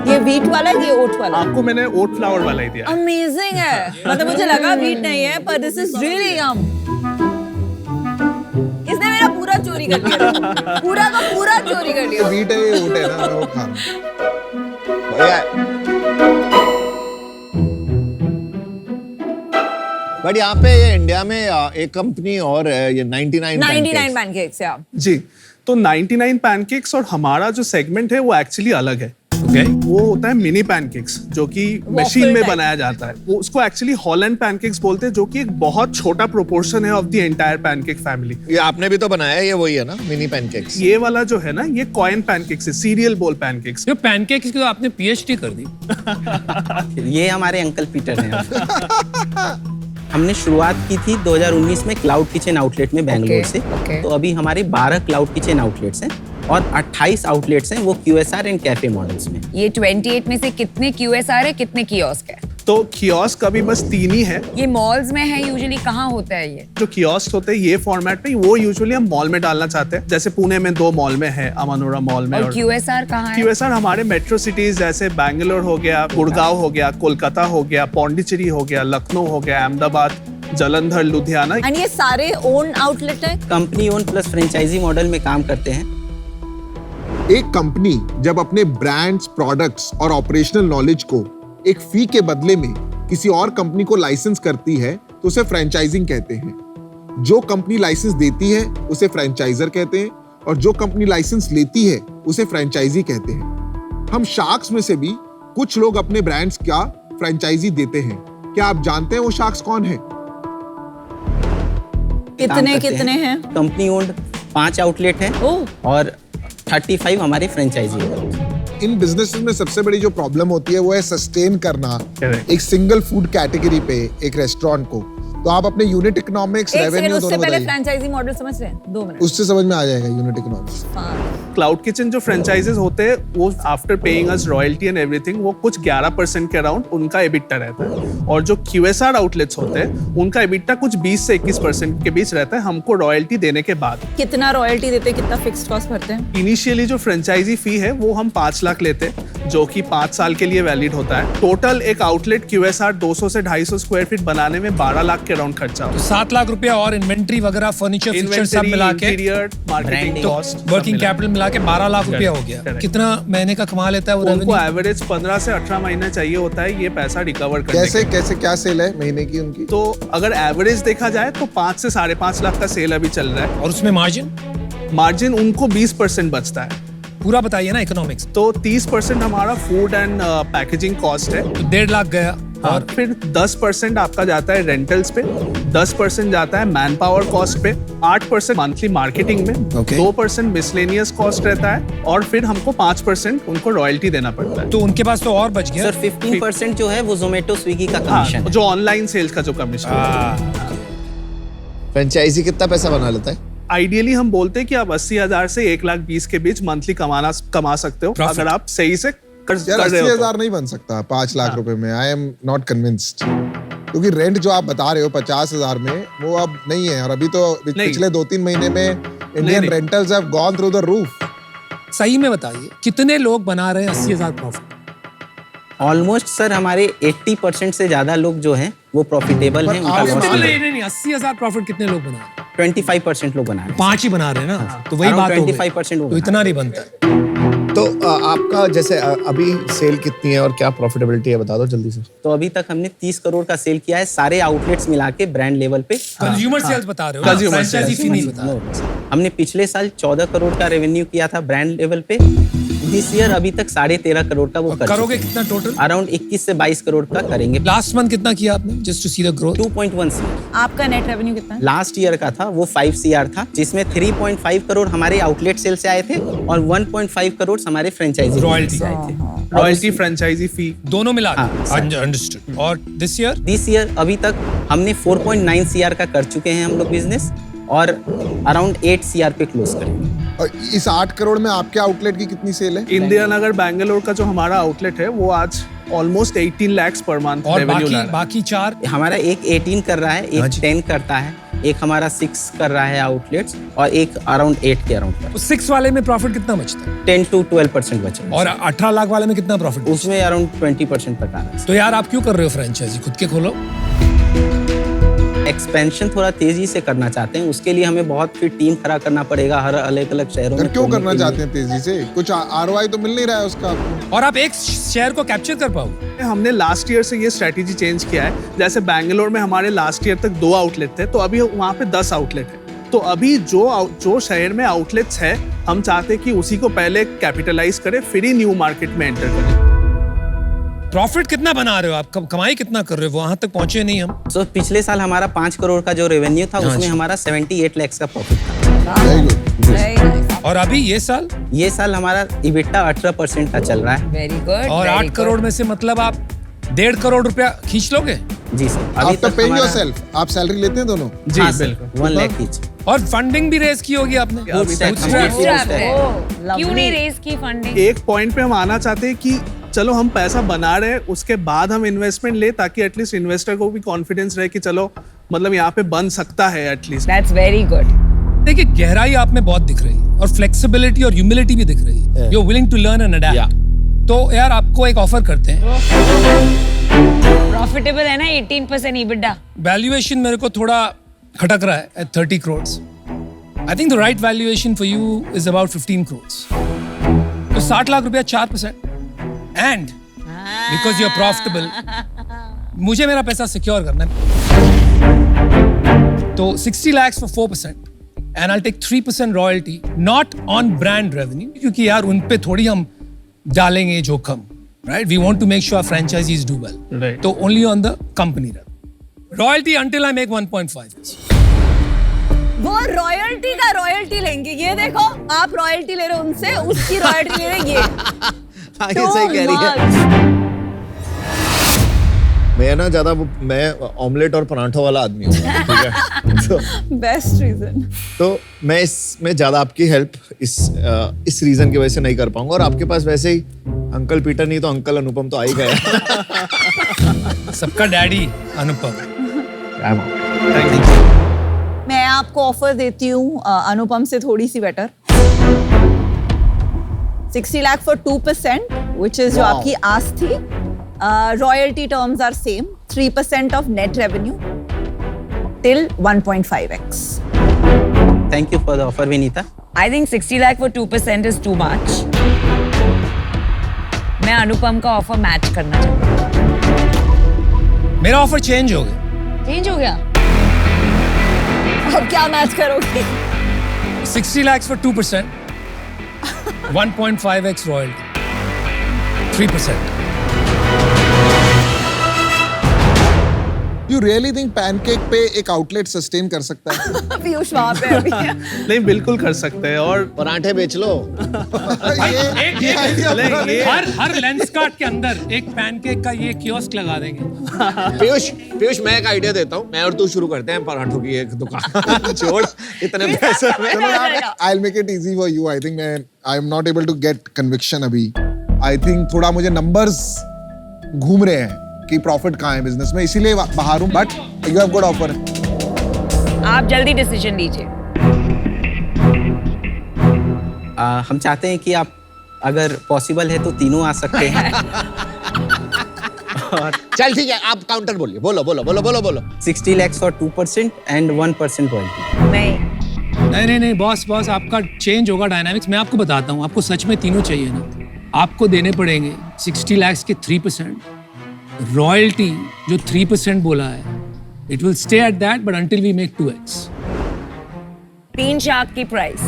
ये व्हीट वाला है, ये ओट वाला। आपको मैंने ओट फ्लावर वाला ही दिया। अमेजिंग है। मतलब मुझे लगा व्हीट नहीं है, पर दिस इज रियली यम। इसने मेरा पूरा चोरी कर लिया। पूरा का पूरा चोरी कर लिया। बीट है, ये ओट है ना, मैं वो खा रहा हूं। बढ़िया है। बट यहाँ पे ये इंडिया में एक कंपनी और है, ये 99 pancakes, yeah. जी, तो 99 पैनकेक्स और हमारा जो सेगमेंट है वो एक्चुअली अलग है। वो होता है मिनी पैनकेक्स जो कि मशीन में type. बनाया जाता है। वो उसको एक्चुअली हॉलैंड पैनकेक्स बोलते हैं जो कि एक बहुत छोटा प्रोपोर्शन है of the entire pancake family. ये आपने भी तो बनाया है, ये वही है ना मिनी पैनकेक्स। ये वाला जो है ना ये कॉइन पैनकेक्स है, सीरियल बोल पैनकेक्स। ये पैनकेक्स की तो आपने पीएचडी कर दी। ये हमारे अंकल पीटर हैं। हमने शुरुआत की थी 2019 में क्लाउड किचन आउटलेट में बैंगलोर से। तो अभी हमारे 12 क्लाउड किचन आउटलेट्स हैं और 28 आउटलेट्स हैं वो QSR एंड कैफे मॉडल्स में। ये 28 में से कितने QSR है, कितने कियोस्क है? तो कियोस्क अभी बस 3 ही है। ये मॉल्स में है यूजुअली, कहाँ होता है ये? जो कियोस्क होते हैं ये फॉर्मेट में, वो यूजुअली हम मॉल में डालना चाहते हैं। जैसे पुणे में 2 मॉल में है, अमानुरा मॉल में। और QSR कहाँ है? QSR हमारे मेट्रो सिटीज जैसे बैंगलोर हो गया, गुड़गांव हो गया, कोलकाता हो गया, पौंडीचेरी हो गया, लखनऊ हो गया, अहमदाबाद, जलंधर, लुधियाना। And ये सारे ओन आउटलेट है? Company own plus franchise model में काम करते हैं। एक कंपनी जब अपने ब्रांड्स, प्रोडक्ट्स और ऑपरेशनल नॉलेज को एक फी के बदले में किसी और कंपनी को लाइसेंस करती है तो उसे फ्रेंचाइजिंग कहते हैं। जो कंपनी लाइसेंस देती है उसे फ्रेंचाइजर कहते हैं और जो कंपनी लाइसेंस लेती है उसे फ्रेंचाइजी कहते हैं। हम शार्क्स में से भी कुछ लोग अपने ब्रांड्स का फ्रेंचाइजी देते हैं। क्या आप जानते हैं वो शार्क्स कौन है? कितने हैं? कंपनी ओन्ड 5 आउटलेट हैं और 35 हमारे फ्रेंचाइजी हैं। इन बिजनेसेस में सबसे बड़ी जो प्रॉब्लम होती है वो है सस्टेन करना एक सिंगल फूड कैटेगरी पे एक रेस्टोरेंट को। तो आप अपने यूनिट इकोनॉमिक्स, रेवेन्यू दोनों उससे पहले बताइए। फ्रेंचाइजी मॉडल समझ रहे हैं? 2 मिनट। उससे समझ में आ जाएगा यूनिट इकोनॉमिक्स। क्लाउड किचन जो फ्रेंचाइजेस होते हैं वो after paying us royalty and everything वो कुछ 11% के अराउंड उनका एबिटा रहता है, और जो QSR आउटलेट्स होते हैं उनका एबिटा कुछ 20 से 21% के बीच रहता है हमको रॉयल्टी देने के बाद। कितना रॉयल्टी देते हैं, कितना फिक्स्ड कॉस्ट भरते हैं? इनिशियली जो फ्रेंचाइजी फी है वो हम 5 लाख लेते हैं, जो कि 5 साल के लिए वैलिड होता है। टोटल एक आउटलेट QSR 200 से 250 स्क्वायर फीट बनाने में 12 लाख के अराउंड खर्चा होता है। 7 लाख रुपया और इन्वेंट्री वगैरह फर्नीचर फिक्सचर सब मिला के interior marketing cost working capital मिला के 12 लाख रुपया हो गया। Correct. कितना महीने का कमा लेता है वो उनको रेवेन्यू? एवरेज 15 से 18 महीना चाहिए होता है ये पैसा रिकवर करने कैसे के। कैसे क्या सेल है महीने की उनकी? तो अगर एवरेज देखा जाए तो 5 से 5.5 लाख का सेल अभी चल रहा है, और उसमें मार्जिन मार्जिन उनको 20% बचता है। पूरा बताइए ना इकोनॉमिक्स। तो 30% हमारा फूड एंड पैकेजिंग कॉस्ट है, तो 1.5 लाख गया, और और फिर 10% आपका जाता है रेंटल्स पे, 10% जाता है मैन पावर कॉस्ट पे, 8% मंथली मार्केटिंग में, Okay. 2% मिसलेनियस कॉस्ट रहता है, और फिर हमको 5% उनको रॉयल्टी देना पड़ता है। तो उनके पास तो और बच गया। सर 15% जो है वो जोमेटो स्विगी का हाँ, कमीशन है। जो ऑनलाइन सेल्स का जो कमीशन है। फ्रेंचाइजी कितना पैसा बना लेता है? आइडियली हम बोलते हैं कि आप 80,000 से 1,20,000 के बीच मंथली कमा सकते हो, Profit. अगर आप सही से कर यार रहे हो तो। 80,000 नहीं बन सकता 5 लाख रुपए में। आई एम नॉट कन्विंस्ड, क्योंकि रेंट जो आप बता रहे हो 50,000 में वो अब नहीं है, और अभी तो पिछले 2-3 महीने में इंडियन नहीं। Rentals have gone through the roof. सही में बताइए कितने लोग बना रहे हैं 80,000 प्रॉफिट? ऑलमोस्ट सर हमारे 80% से ज्यादा लोग जो हैं वो प्रॉफिटेबल हैं। उनका आप- loss नहीं 80,000 प्रॉफिट कितने लोग बना रहे हैं? 25% लोग बना रहे हैं। 5 ही बना रहे हैं ना, तो वही Around बात हो गई। 25% वो तो इतना नहीं बनता है। तो आपका जैसे अभी सेल कितनी है और क्या प्रॉफिटेबिलिटी है बता दो जल्दी से। तो अभी तक हमने 30 करोड़ का सेल किया है सारे आउटलेट्स मिला के ब्रांड लेवल पे। कंज्यूमर सेल्स बता रहे हो, Consumer फ्रेंचाइजी sales. फी नहीं बता रहे। No, हमने पिछले साल 14 करोड़ का रेवेन्यू किया था ब्रांड लेवल पे। दिस ईयर अभी तक 13.5 करोड़ का वो कर करोगे कितना टोटल? अराउंड 21 से 22 करोड़ का करेंगे। लास्ट मंथ कितना किया आपने, just to see the growth? 2.1 CR आपका नेट रेवेन्यू कितना है? लास्ट ईयर का था, वो 5 CR था, जिसमें 3.5 करोड़ हमारे आउटलेट सेल से आए थे और 1.5 करोड़ हमारे फ्रेंचाइजी Royalty. से आए थे। रॉयल्टी फ्रेंचाइजी फी दोनों मिला हाँ, अंडरस्टूड। और दिस ईयर दिस ईयर अभी तक हमने 4.9 CR का कर चुके हैं हम लोग बिजनेस, और अराउंड 8 CR पे क्लोज करेंगे। और इस 8 करोड़ में आपके आउटलेट की कितनी सेल है? इंडिया नगर बैंगलोर का जो हमारा आउटलेट है वो आज ऑलमोस्ट 18 lakhs पर मंथ और रेवेन्यू ला बाकी रहा है। बाकी 4 हमारा एक 18 कर रहा है, हाँ एक जी। 10 करता है, एक हमारा 6 कर रहा है आउटलेट्स, और एक अराउंड 8 के अराउंड कर 6 वाले में प्रॉफिट कितना बचता है? 10 to 12% बचा और 18 लाख वाले में कितना प्रॉफिट? उसमें अराउंड 20% तक आ रहा है। तो यार आप क्यों कर रहे हो फ्रेंचाइजी, खुद के खोलो। एक्सपेंशन थोड़ा तेजी से करना चाहते हैं, उसके लिए हमें बहुत फिर टीम खड़ा करना पड़ेगा हर अलग अलग शहरों फिर में। क्यों खोलने करना के लिए। चाहते हैं तेजी से? कुछ ROI तो मिल नहीं रहा है उसका आपको। और आप एक शेयर को कैप्चर कर पाओगे। हमने लास्ट ईयर से ये स्ट्रेटेजी चेंज किया है। जैसे बैंगलोर में हमारे लास्ट ईयर तक 2 आउटलेट थे, तो अभी वहाँ पे 10 आउटलेट है। तो अभी जो शहर में आउटलेट्स है हम चाहते हैं कि उसी को पहले कैपिटलाइज करें, फिर ही न्यू मार्केट में एंटर करें। प्रॉफिट कितना बना रहे हो आप, कमाई कितना कर रहे हो, वहां तक पहुंचे नहीं हम। तो पिछले साल हमारा 5 करोड़ का जो रेवेन्यू था, उसमें जी। हमारा 78 lakhs का प्रॉफिट था। Very good. Very nice. और अभी ये साल ये साल हमारा इबिटा 18% का चल रहा है। Very good. और 8 करोड़ में से मतलब आप 1.5 करोड़ रुपया खींच लोगे। जी सर। आफ्टर पेइंग हमारा- योरसेल्फ, आप सैलरी लेते हैं दोनों? जी हाँ सर, बिल्कुल। 1 लाख ईच। और फंडिंग भी रेज की होगी आपने। Bootstrap, Bootstrap। bootstrap। क्यों नहीं रेज की फंडिंग? एक पॉइंट पे हम आना चाहते हैं कि चलो हम पैसा बना रहे हैं, उसके बाद हम इन्वेस्टमेंट ले, ताकि एटलीस्ट इन्वेस्टर को भी कॉन्फिडेंस रहे कि चलो मतलब यहाँ पे बन सकता है एटलीस्ट। That's very good. देखिए गहराई आप में बहुत दिख रही है और फ्लेक्सिबिलिटी और ह्यूमिलिटी भी दिख रही है। You are willing to learn and adapt. तो यार आपको एक ऑफर करते हैं। प्रॉफिटेबल है ना 18% EBITDA? वैल्यूएशन मेरे को थोड़ा खटक रहा है at 30 crores. I think the right valuation for you is about 15 crores. तो 60 लाख रुपया 4%. And because you're profitable, मुझे मेरा पैसा सिक्योर करना है। तो 60 lakhs for 4%. And I'll take 3% royalty, not on brand revenue, क्योंकि यार उन पे थोड़ी हम डालेंगे जोखम, right? We want to make sure our franchisees do well. Right. तो only on the company revenue. Royalty until I make 1.5. वो रॉयल्टी का रॉयल्टी लेंगे। ये देखो आप रॉयल्टी ले रहे हो उनसे, उसकी रॉयल्टी ले रहे हैं ये। ये सही कह रही है। Too much. मैं ना ज्यादा मैं ऑमलेट और पराठों वाला आदमी हूँ, ठीक है। Best reason. तो मैं इसमें ज़्यादा आपकी हेल्प इस रीज़न की वजह से नहीं कर पाऊंगा, और आपके पास वैसे ही अंकल पीटर नहीं तो अंकल अनुपम तो आ ही गया। सबका डैडी अनुपम। मैं आपको ऑफर देती हूँ अनुपम से थोड़ी सी better. 60 lakh for 2%, which is जो आपकी आस थी। Royalty terms are same, 3% of net revenue till 1.5x. Thank you for the offer, Vinita. I think 60 lakh for 2% is too much. मैं अनुपम का ऑफर मैच करना चाहती हूँ। मेरा ऑफर चेंज हो गया। चेंज हो गया? अब क्या मैच करोगे? 60 lakhs for 2%, 1.5x royalty, 3%. You really think pancake पे एक आउटलेट सस्टेन कर सकता है? पीयूष वहाँ पे अभी है। नहीं, बिल्कुल कर सकते हैं। और पराठे बेच लो। हर लेंस कार्ट के अंदर एक पैनकेक का ये कियोस्क लगा देंगे। पीयूष मैं एक आइडिया देता हूँ, मैं और तू शुरू करते हैं पराठों की एक दुकान। छोड़ इतने पैसे में। I'll make it easy for you. I think I'm not able to get conviction अभी। I think थोड़ा मुझे numbers घूम रहे हैं कि प्रॉफिट कहाँ है बिजनेस में, इसीलिए बाहर हूँ, but you have good offer. आप जल्दी डिसीजन लीजिए। हम चाहते हैं कि आप अगर पॉसिबल है तो तीनों आ सकते हैं। और चल ठीक है, आप काउंटर बोलिए। बोलो। 60 lakhs और 2% and 1% royalty. नहीं बॉस आपका चेंज होगा डायनामिक्स। मैं आपको बताता हूँ, आपको सच में तीनों चाहिए ना, आपको देने पड़ेंगे 60 lakhs के 3%, रॉयल्टी जो 3% बोला है, it will stay at that but until we make 2x। 3 shark की प्राइस।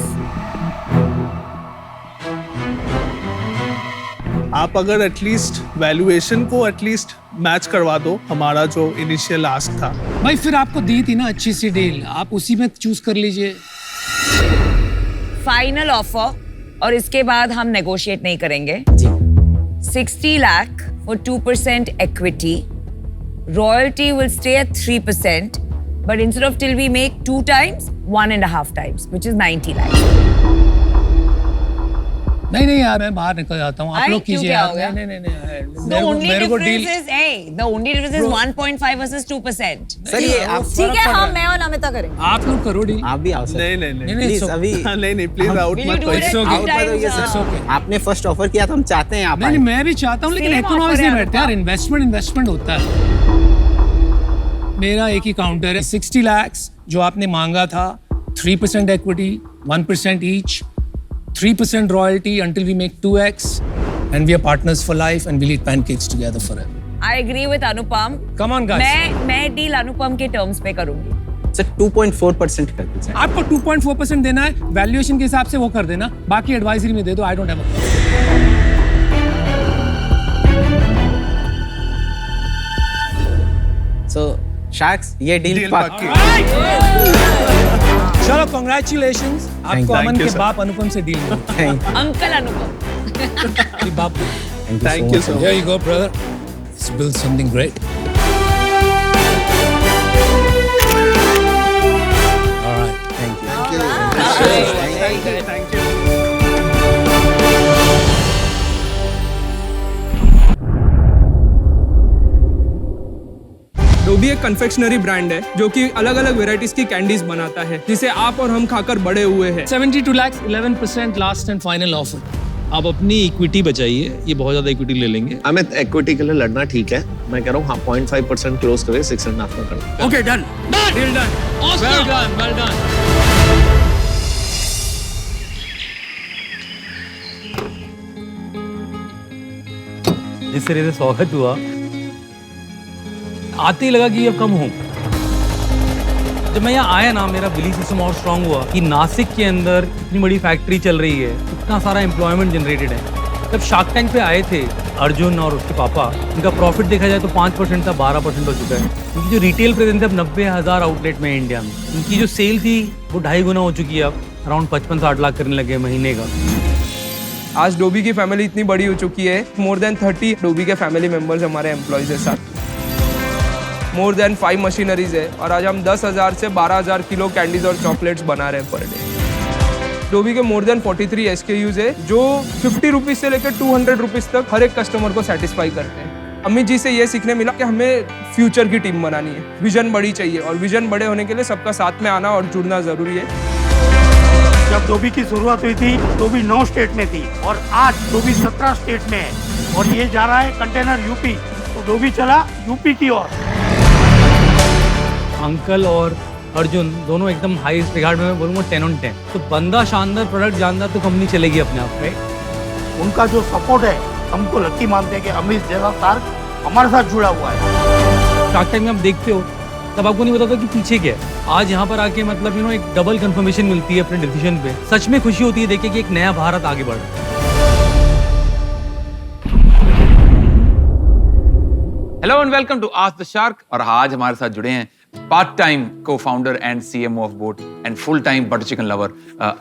आप अगर एटलीस्ट वैल्यूएशन को एटलीस्ट मैच करवा दो हमारा जो इनिशियल आस्क था। भाई फिर आपको दी थी ना अच्छी सी डील, आप उसी में चूज कर लीजिए। फाइनल ऑफर, और इसके बाद हम नेगोशिएट नहीं करेंगे। 60 lakh for 2% equity. Royalty will stay at 3%, but instead of till we make 2 times, 1.5 times, which is 90 lakhs. नहीं यार, मैं बाहर निकल जाता हूँ, आप लोग कीजिए यार। नहीं मेरे को deal. The only difference is 1.5 versus 2%. Sir ये आप ठीक है, हम मैं और नमिता करेंगे। आप लोग करो डील। आप भी आओ सर। नहीं प्लीज अभी नहीं प्लीज आउट मत करो। आपने फर्स्ट ऑफर किया तो हम चाहते हैं आप नहीं मैं भी चाहता हूँ, लेकिन इकोनॉमिक्स नहीं बैठते यार। इन्वेस्टमेंट होता है। मेरा एक ही काउंटर है, 60 lakhs जो आपने मांगा था, 3% equity, 1% each, 3% royalty until we make 2x, and we are partners for life, and we'll eat pancakes together forever. I agree with Anupam. Come on guys. मैं डील अनुपम के टर्म्स पे करूंगी। सर 2.4% कर दीजिए। आपको 2.4% देना है, वैल्यूएशन के हिसाब से वो कर देना, बाकी एडवाइजरी में दे दो। I don't have a So Sharks, ये डील पक्की। चलो congratulations, आपको अमन के बाप अनुपम से डील मिली। अंकल अनुपम। बाप। Thank you so much. Here you go, brother. Let's build something great. All right. Thank you. Thank you. Dobby एक कन्फेक्शनरी ब्रांड है जो कि अलग अलग वेराइटीज की कैंडीज बनाता है, जिसे आप और हम खाकर बड़े हुए हैं। 72 lakhs, 11% last and final offer. आप अपनी इक्विटी बचाइए, ये बहुत ज्यादा इक्विटी ले लेंगे। अमित, इक्विटी के लिए लड़ना ठीक है, मैं कह रहा हूँ हाँ 0.5% क्लोज करें, 6.5 में करें। Okay, done. Deal done. Well done. जिस तरह से स्वागत हुआ, आते ही लगा कि अब कम हूँ। जब मैं यहाँ आया ना, मेरा बिलीफ सिस्टम और स्ट्रांग हुआ कि नासिक के अंदर इतनी बड़ी फैक्ट्री चल रही है, इतना सारा एम्प्लॉयमेंट जनरेटेड है। जब शार्क टैंक पे आए थे अर्जुन और उसके पापा, इनका प्रॉफिट देखा जाए तो 5% था, 12% हो चुका है। इनकी जो रिटेल प्रेजेंस है अब 90,000 आउटलेट में इंडिया में। इनकी जो सेल थी वो 2.5 गुना हो चुकी है, अब अराउंड 55-60 लाख करने लगे महीने का। आज डोबी की फैमिली इतनी बड़ी हो चुकी है, मोर देन 30 डोबी के फैमिली मेंबर्स हमारे एम्प्लॉयज के साथ। मोर देन 5 मशीनरीज है और आज हम 10,000 से 12,000 किलो कैंडीज और चॉकलेट्स बना रहे हैं पर डे। डोबी के मोर देन 43 SKUs है जो 50 रुपीज से लेकर 200 रुपीज तक हर एक कस्टमर को सेटिस्फाई करते हैं। अमित जी से ये सीखने मिला कि हमें फ्यूचर की टीम बनानी है, विजन बड़ी चाहिए और विजन बड़े होने के लिए सबका साथ में आना और जुड़ना जरूरी है। जब डोबी की शुरुआत हुई थी डोबी 9 स्टेट में थी और आज डोबी 17 स्टेट में है और ये जा रहा है कंटेनर यूपी, तो डोबी चला यूपी की ओर। अंकल और अर्जुन दोनों एकदम हाई रिगार्ड में मैं बोलूँगा 10 on 10। तो बंदा शानदार, प्रोडक्ट जानदार, तो कंपनी चलेगी अपने आप में। उनका जो सपोर्ट है हमको लकी मानते हैं कि अमित जैसा शार्क हमारे साथ जुड़ा हुआ है। शार्क टैंक में आप देखते हो तब आपको नहीं पता था कि पीछे क्या है। आज यहाँ पर आके मतलब एक डबल कंफर्मेशन मिलती है अपने डिसीजन पे। सच में खुशी होती है देखे कि एक नया भारत आगे बढ़ रहा है। Hello and welcome to Ask the Shark. और आज हमारे साथ जुड़े हैं part time co founder and CMO of boAt and full time butter chicken lover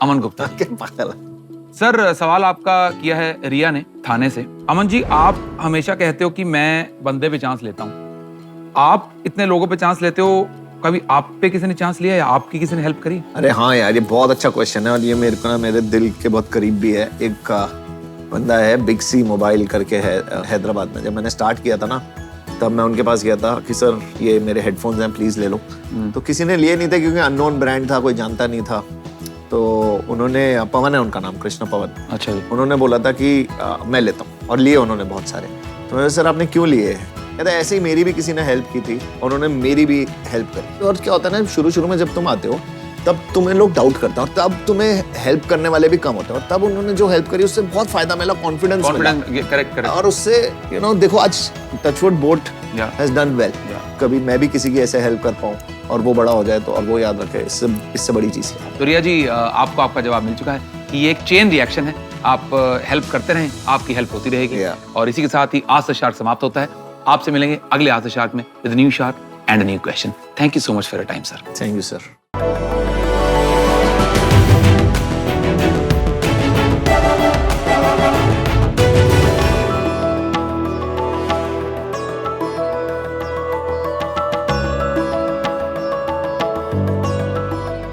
Aman Gupta. Sir, सवाल आपका किया है रिया ने थाने से। अमन जी, आप हमेशा कहते हो कि मैं बंदे पे चांस लेता हूँ, आप इतने लोगों पे चांस लेते हो, कभी आप पे किसी ने चांस लिया या आपकी किसी ने हेल्प करी? अरे हाँ यार, ये बहुत अच्छा क्वेश्चन है और ये मेरे को ना मेरे दिल के बहुत करीब भी है। एक बंदा है बिग सी मोबाइल करके है हैदराबाद में। जब मैंने स्टार्ट किया था ना तब मैं उनके पास गया था कि सर ये मेरे हेडफोन्स हैं प्लीज ले लो। तो किसी ने लिए नहीं थे क्योंकि अननोन ब्रांड था, कोई जानता नहीं था। तो उन्होंने, पवन है उनका नाम, कृष्ण पवन। अच्छा जी। उन्होंने बोला था कि मैं लेता हूँ और लिए उन्होंने बहुत सारे। तो मैंने सर आपने क्यों लिए? कहता ऐसे ही मेरी भी किसी ने हेल्प की थी और उन्होंने मेरी भी हेल्प करी। और क्या होता है ना, शुरू में जब तुम आते हो तब तुम्हें लोग डाउट करते हैं और तब तुम्हें हेल्प करने वाले भी कम होते हैं और तब उन्होंने जो हेल्प करी उससे बहुत फायदा मिला, कॉन्फिडेंस करेक्ट। और उससे देखो आज touchwood boAt has done well. कभी मैं भी किसी की ऐसे हेल्प कर पाऊँ और वो बड़ा हो जाए तो, और वो याद रखे, इससे बड़ी चीज है। तो रिया जी, आपको आपका जवाब मिल चुका है कि ये एक चेन रिएक्शन है। आप हेल्प करते रहें, आपकी हेल्प होती रहेगी। और इसी के साथ ही आस्क द शार्क समाप्त होता है। आपसे मिलेंगे अगले आस्क द शार्क में with new shark and new question. Thank you so much for your time sir. Thank you sir.